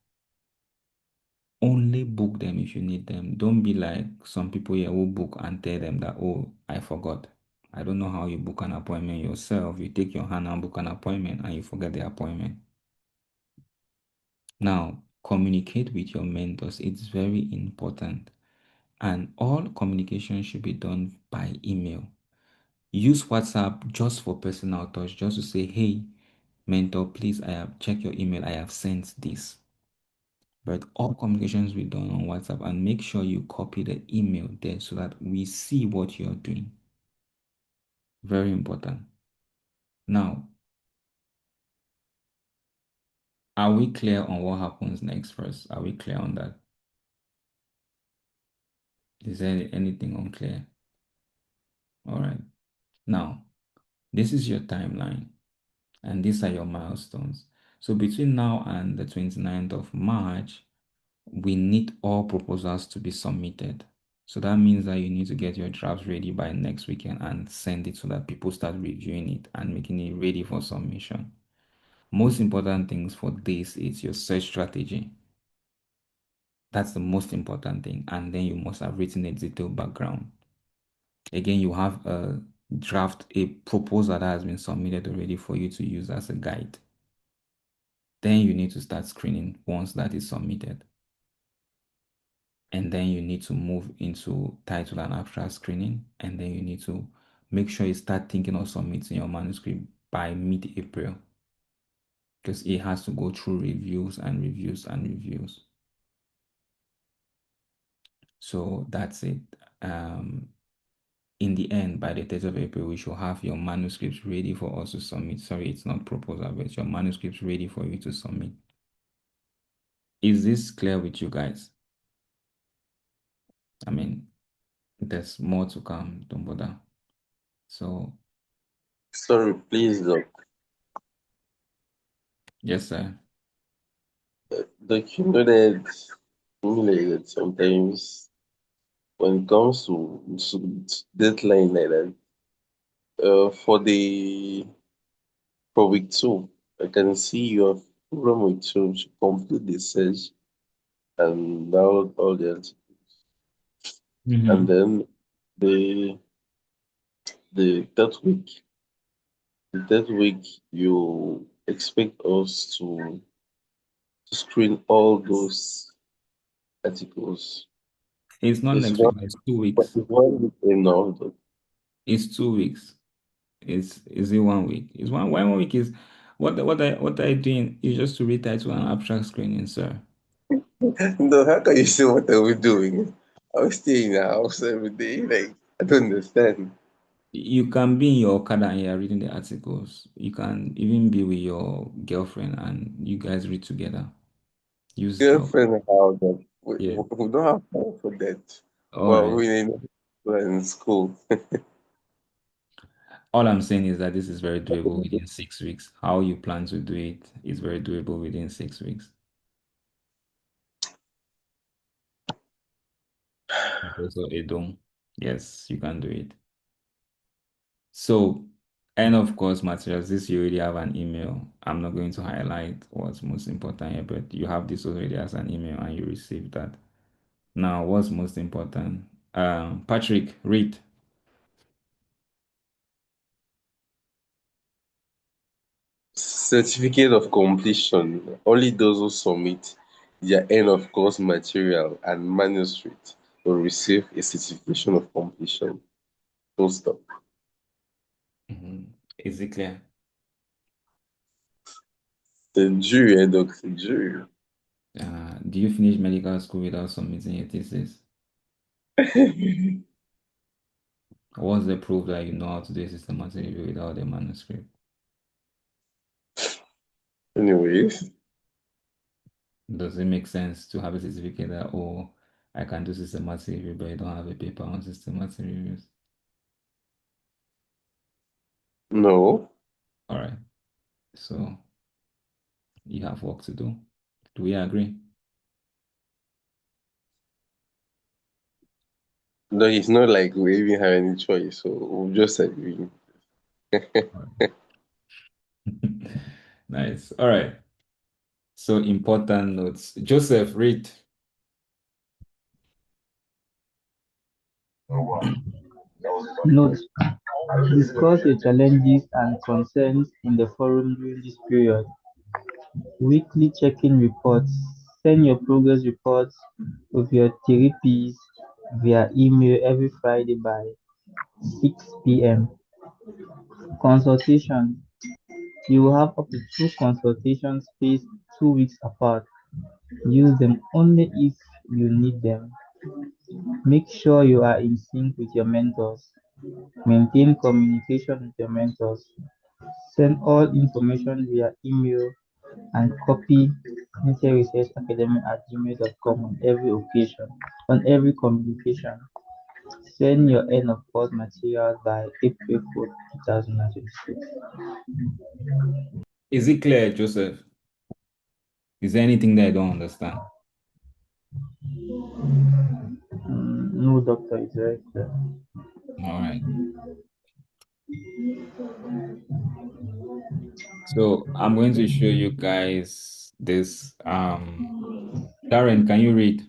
Only book them if you need them. Don't be like some people here who book and tell them that, oh, I forgot. I don't know how you book an appointment yourself. You take your hand and book an appointment and you forget the appointment. Now, communicate with your mentors. It's very important. And all communication should be done by email. Use WhatsApp just for personal touch, just to say, hey, mentor, please, I have checked your email. I have sent this. But all communications be done on WhatsApp, and make sure you copy the email there so that we see what you're doing. Very important. Now, Are we clear on what happens next first? Are we clear on that? Is there anything unclear? All right. Now, this is your timeline, and these are your milestones. So between now and the 29th of March, we need all proposals to be submitted. So that means that you need to get your drafts ready by next weekend and send it so that people start reviewing it and making it ready for submission. Most important things for this is your search strategy. That's the most important thing. And then you must have written a detailed background. Again, you have a draft, a proposal that has been submitted already for you to use as a guide. Then you need to start screening once that is submitted. And then you need to move into title and abstract screening. And then you need to make sure you start thinking of submitting your manuscript by mid-April, because it has to go through reviews and reviews and reviews. So that's it. In the end, by the 30th of April, we should have your manuscripts ready for us to submit. Sorry, it's not proposal, but your manuscripts ready for you to submit. Is this clear with you guys? I mean, there's more to come, don't bother. So, Sorry, please, Doc. yes, sir. Doc, you know that, like that sometimes when it comes to deadline like that, for week 2, I can see you have from week 2 to complete the search and download all the articles. And then the the third week, you expect us to screen all those articles. It's not It's next week, one, it's 2 weeks. it's 1 week enough. Though. It's 2 weeks. Is it 1 week? It's 1 week is what I doing is just to retitle an abstract screening, sir. No, how can you say what are we doing? I was staying in the house every day. Like, I don't understand. You can be in your Okada and you're reading the articles. You can even be with your girlfriend and you guys read together. Use your, Girlfriend, how that yeah. we don't have time for that. All Well, right. we're in school. All I'm saying is that this is very doable within 6 weeks. How you plan to do it is very doable within 6 weeks. Also, Edom. Yes, you can do it. So, and of course, materials, this you already have an email. I'm not going to highlight what's most important here, but you have this already as an email and you received that. Now, what's most important? Patrick, read. Certificate of completion. Only those who submit their end of course material and manuscript will receive a certification of completion. Full stop. Is it clear? The jury, Dr. Jury. Do you finish medical school without submitting your thesis? What's the proof that you know how to do a systematic review without a manuscript? Anyways, Does it make sense to have a certificate that, oh, I can do systematic review, but I don't have a paper on systematic reviews? no. All right. So you have work to do. Do we agree? No, it's not like we even have any choice, so we'll just agree. All right. Nice. All right. So important notes. Joseph, read. Note: discuss your challenges and concerns in the forum during this period. Weekly check-in reports: send your progress reports of your therapies via email every Friday by 6 p.m. Consultation: you will have up to 2 consultations spaced 2 weeks apart. Use them only if you need them. Make sure you are in sync with your mentors. Maintain communication with your mentors. Send all information via email and copy sintiehresearchacademy@gmail.com on every occasion, on every communication. Send your end of course materials by April 4th, 2026. Is it clear, Joseph? Is there anything that I don't understand? No, doctor, it's very clear. All right. So I'm going to show you guys this. Darren, can you read?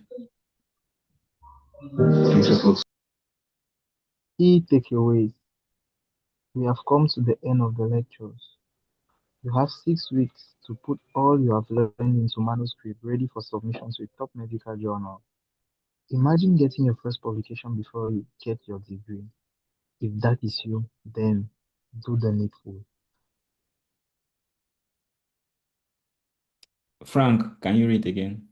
Key takeaways. We have come to the end of the lectures. You have 6 weeks to put all you have learned into manuscript ready for submission to a top medical journal. Imagine getting your first publication before you get your degree. If that is you, then do the needful. Frank, can you read again?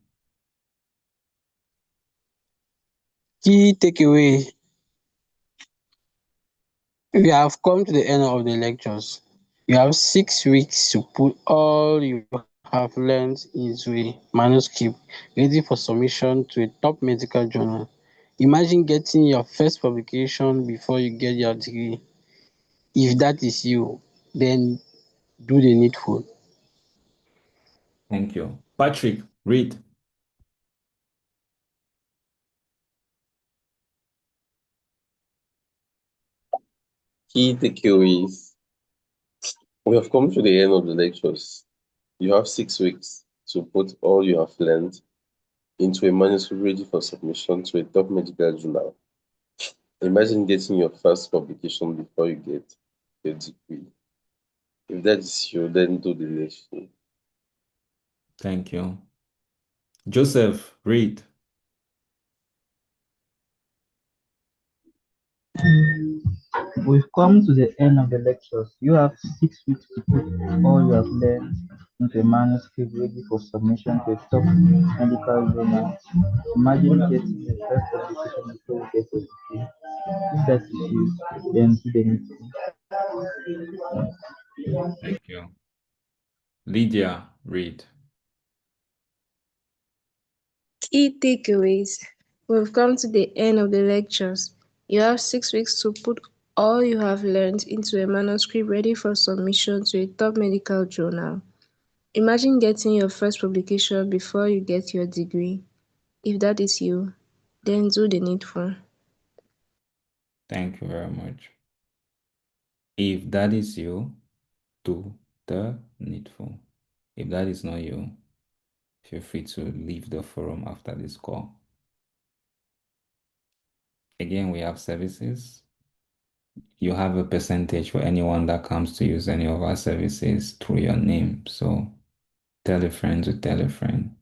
Key takeaway: we have come to the end of the lectures. You have 6 weeks to put all you have learned into a manuscript ready for submission to a top medical journal. Imagine getting your first publication before you get your degree. If that is you, then do the needful. Thank you. Patrick, read. Key takeaways. We have come to the end of the lectures. You have 6 weeks to put all you have learned into a manuscript ready for submission to a top medical journal. Imagine getting your first publication before you get your degree. If that is you, then do the needful. Thank you. Joseph, read. We've come to the end of the lectures. You have 6 weeks to put all you have learned into a manuscript ready for submission to a top medical journal. Imagine getting your first publication before you get your degree. If that is you, then do the needful. Thank you. Lydia, read. Key takeaways. We've come to the end of the lectures. You have 6 weeks to put all you have learned into a manuscript ready for submission to a top medical journal. Imagine getting your first publication before you get your degree. If that is you, then do the needful. Thank you very much. If that is you, do the needful. If that is not you, feel free to leave the forum after this call. Again, we have services. You have a percentage for anyone that comes to use any of our services through your name. So tell a friend to tell a friend.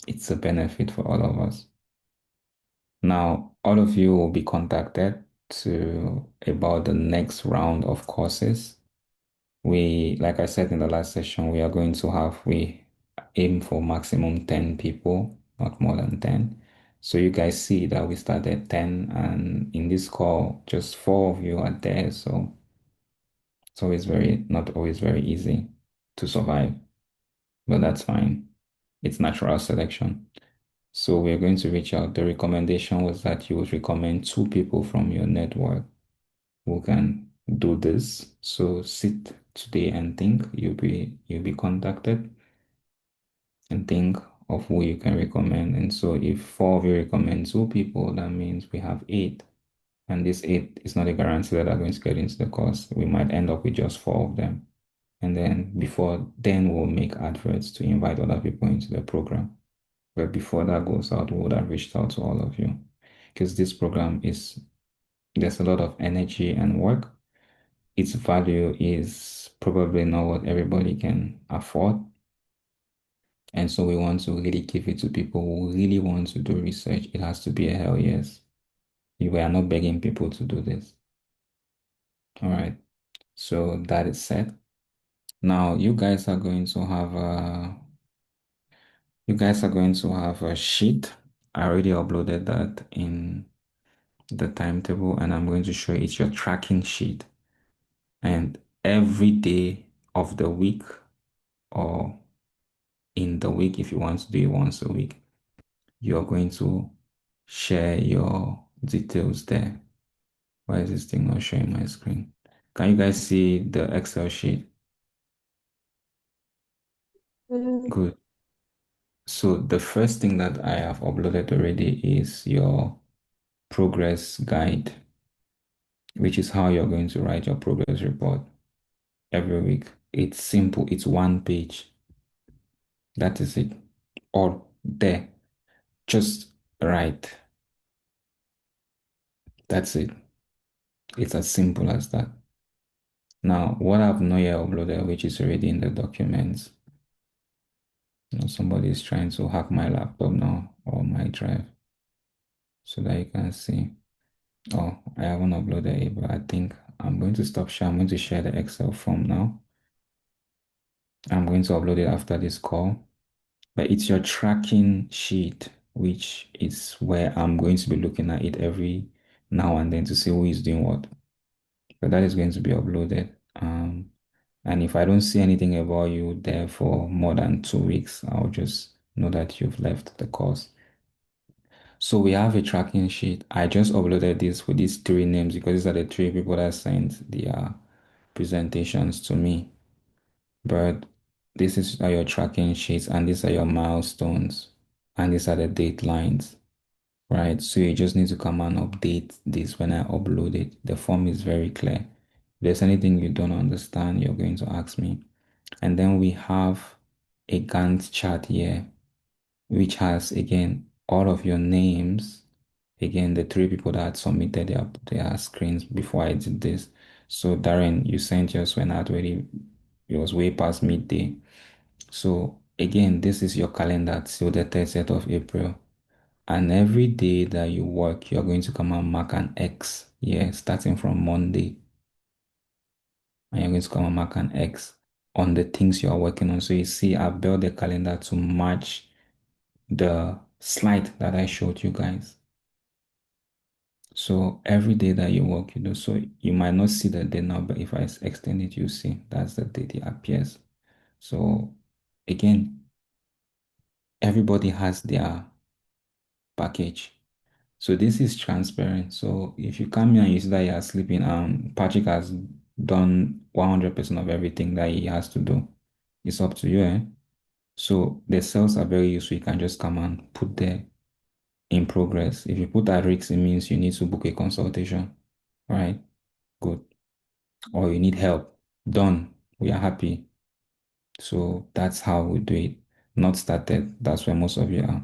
It's a benefit for all of us. Now, all of you will be contacted to about the next round of courses. Like I said in the last session, we aim for maximum 10 people, not more than 10. So you guys see that we started 10, and in this call, just four of you are there. So it's always not always very easy to survive, but that's fine. It's natural selection. So we're going to reach out. The recommendation was that you would recommend two people from your network who can do this. So sit today and think. You'll be contacted and think of who you can recommend. And so if four of you recommend two people, that means we have eight. And this eight is not a guarantee that are going to get into the course. We might end up with just four of them. And then we'll make adverts to invite other people into the program. But before that goes out, we would have reached out to all of you. Because this program there's a lot of energy and work. Its value is probably not what everybody can afford. And so we want to really give it to people who really want to do research. It has to be a hell yes. We are not begging people to do this. All right. So that is set. Now you guys are going to have a sheet. I already uploaded that in the timetable, and I'm going to show you it's your tracking sheet. And every day of the week, or in the week, if you want to do it once a week, you're going to share your details there. Why is this thing not showing my screen? Can you guys see the Excel sheet? Good. So the first thing that I have uploaded already is your progress guide, which is how you're going to write your progress report every week. It's simple. It's one page. That is it. All there. Just write. That's it. It's as simple as that. Now, what I've not yet uploaded, which is already in the documents, somebody is trying to hack my laptop now or my drive so that you can see. Oh, I haven't uploaded it, but I think I'm going to stop share. I'm going to share the Excel form now. I'm going to upload it after this call. But it's your tracking sheet, which is where I'm going to be looking at it every now and then to see who is doing what. But that is going to be uploaded. And if I don't see anything about you there for more than 2 weeks, I'll just know that you've left the course. So we have a tracking sheet. I just uploaded this with these three names because these are the three people that sent their presentations to me. But this is your tracking sheets and these are your milestones and these are the deadlines, right? So you just need to come and update this when I upload it. The form is very clear. If there's anything you don't understand, you're going to ask me. And then we have a Gantt chart here, which has again all of your names. Again, the three people that submitted their screens before I did this. So Darren, you sent yours when I already it was way past midday. So again, this is your calendar till the 30th of April. And every day that you work, you're going to come and mark an X. Yeah, starting from Monday. And you're going to come and mark an X on the things you are working on. So you see, I built the calendar to match the slide that I showed you guys. So every day that you work, you do. So you might not see the day now, but if I extend it, you see that's the date it appears. So again, everybody has their package. So this is transparent. So if you come here and you see that you are sleeping, Patrick has done 100% of everything that he has to do. It's up to you, eh? So the cells are very useful. You can just come and put there in progress. If you put at risk, it means you need to book a consultation. All right, good. Or you need help. Done. We are happy. So that's how we do it. Not started. That's where most of you are.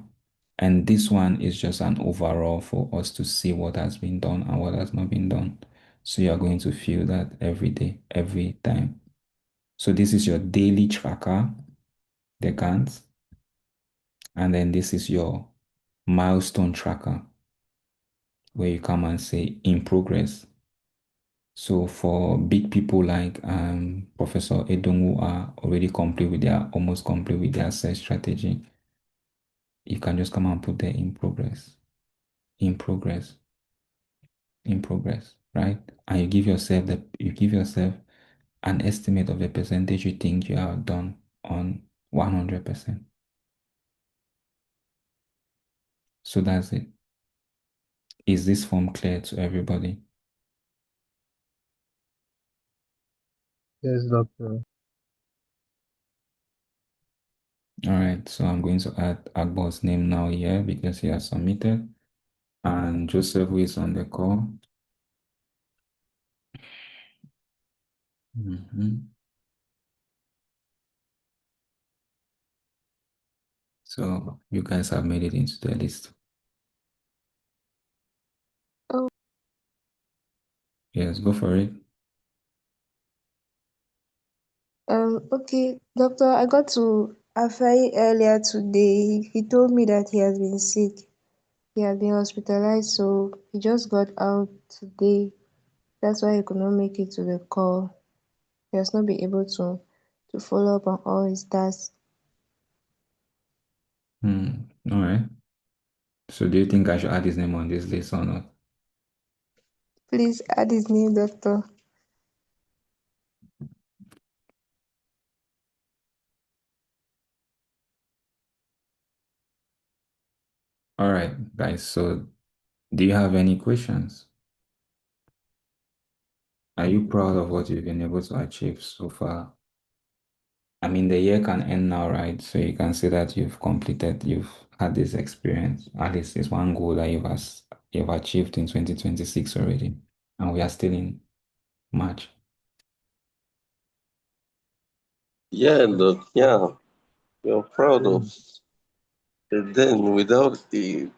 And this one is just an overall for us to see what has been done and what has not been done. So you're going to feel that every day, every time. So this is your daily tracker, the Gantt. And then this is your milestone tracker, where you come and say in progress. So for big people like Professor Edong who are already complete with their almost complete with their search strategy, you can just come and put there in progress, in progress, in progress, right? And you give yourself an estimate of the percentage you think you have done on 100%. So that's it. Is this form clear to everybody? Yes, doctor. All right, so I'm going to add Akbar's name now here because he has submitted. And Joseph, who is on the call. So you guys have made it into the list. Oh, Yes, go for it. okay, doctor, I got to Afai earlier today. He told me that he has been sick. He had been hospitalized, so he just got out today. That's why he could not make it to the call. He has not been able to follow up on all his tasks. All right. So do you think I should add his name on this list or not? Please add his name, doctor. All right, guys. So, do you have any questions? Are you proud of what you've been able to achieve so far? I mean, the year can end now, right? So you can say that you've had this experience. At least it's one goal that you've achieved in 2026 already, and we are still in March. Yeah, look, yeah, we're proud of. And then without the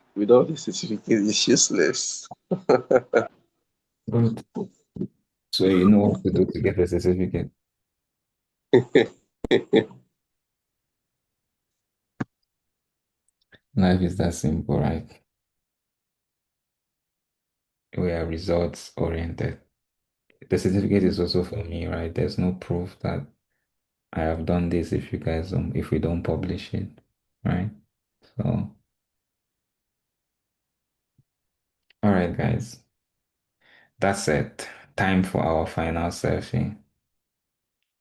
certificate, it's useless. Good. So you know what to do to get the certificate. Life is that simple, right? We are results oriented. The certificate is also for me, right? There's no proof that I have done this if we don't publish it, right? So, all right, guys. That's it. Time for our final selfie.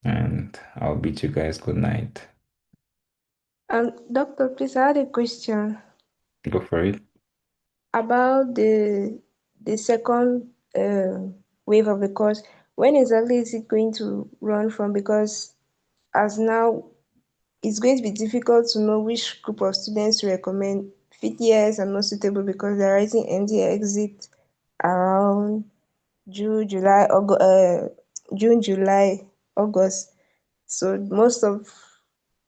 And I'll bid you guys good night. Doctor, please, I had a question Go for it. about the second wave of the course. When exactly is it going to run from? Because as now, it's going to be difficult to know which group of students to recommend. Fifth years are not suitable because they're writing ND exit around June, July, August, June, July, August. So most of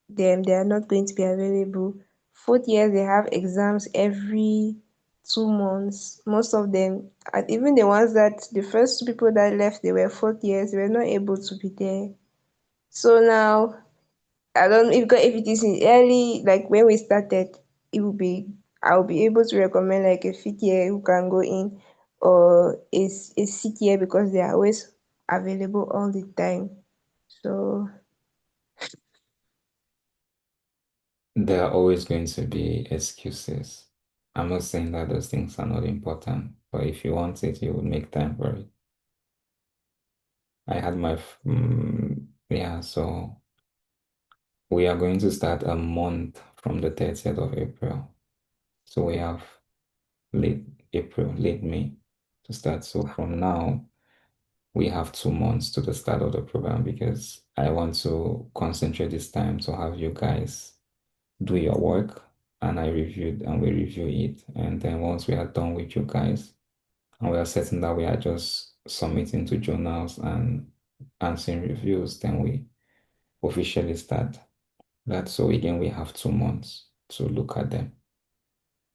them, they are not going to be available. Fourth years, they have exams every 2 months. Most of them, and even the ones that the first two people that left, they were fourth years, they were not able to be there. So now, I don't if it is in early, like when we started, it will be I'll be able to recommend like a fifth year who can go in, or a sixth year because they are always available all the time. So There are always going to be excuses. I'm not saying that those things are not important, but if you want it, you would make time for it. I had yeah, so we are going to start a month from the 30th of April. So we have late April, late May to start. So from now, we have 2 months to the start of the program because I want to concentrate this time to have you guys do your work and we review it. And then once we are done with you guys and we are certain that we are just submitting to journals and answering reviews, then we officially start that. So again, we have 2 months to look at them.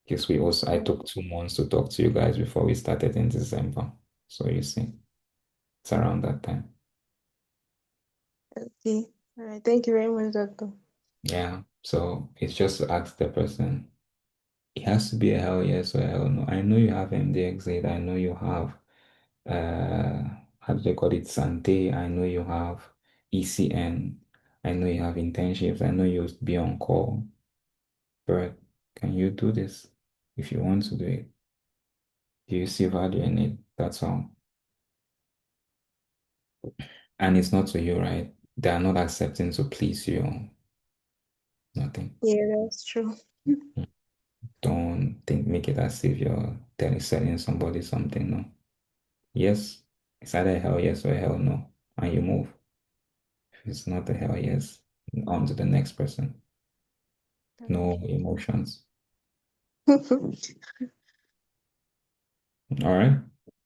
Because I took 2 months to talk to you guys before we started in December. So you see, it's around that time. okay, all right. Thank you very much, Doctor. Yeah. So it's just to ask the person. It has to be a hell yes or a hell no. I know you have MD exit. I know you have how do they call it? Sintieh. I know you have ECN. I know you have internships. I know you'll be on call. But can you do this if you want to do it? Do you see value in it? That's all. And it's not to you, right? They are not accepting to please you. Nothing. Yeah, that's true. Don't think make it as if you're selling somebody something. No. Yes, it's either a hell yes or a hell no, and you move. If it's not a hell yes, on to the next person. No emotions. All right.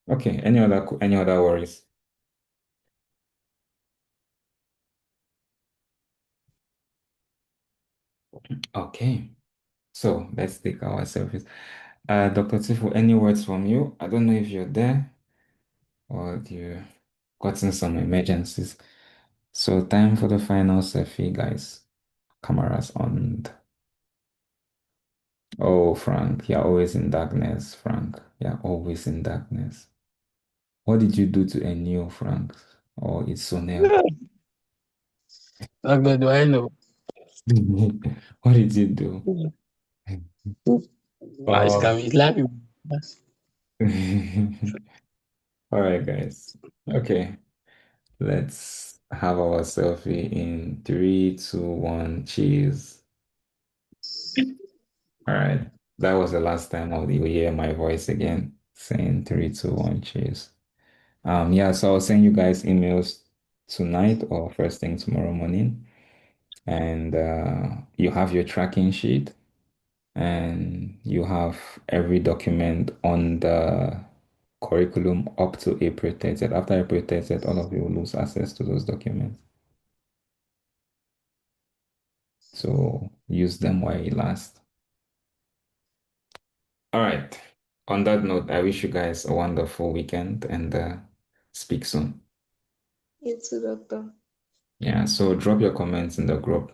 Okay. Any other worries? Okay. So let's take our selfies. Dr. Tifu, any words from you? I don't know if you're there or you gotten some emergencies. So time for the final selfie, guys. Cameras on. Oh, Frank, you're always in darkness, Frank. You're always in darkness. What did you do to Enio, Frank? Or it's Sonel? Doctor, do I know? What did you do? It's Oh, coming. It's laughing. all right, guys. Okay, let's have our selfie in 3, 2, 1. Cheers. All right. That was the last time I'll hear my voice again saying 3, 2, 1, cheers. Yeah, so I'll send you guys emails tonight or first thing tomorrow morning. And you have your tracking sheet and you have every document on the curriculum up to April 30th. After April 30th, all of you will lose access to those documents. So use them while it lasts. All right. On that note, I wish you guys a wonderful weekend and speak soon. You too, Doctor. Yeah, so drop your comments in the group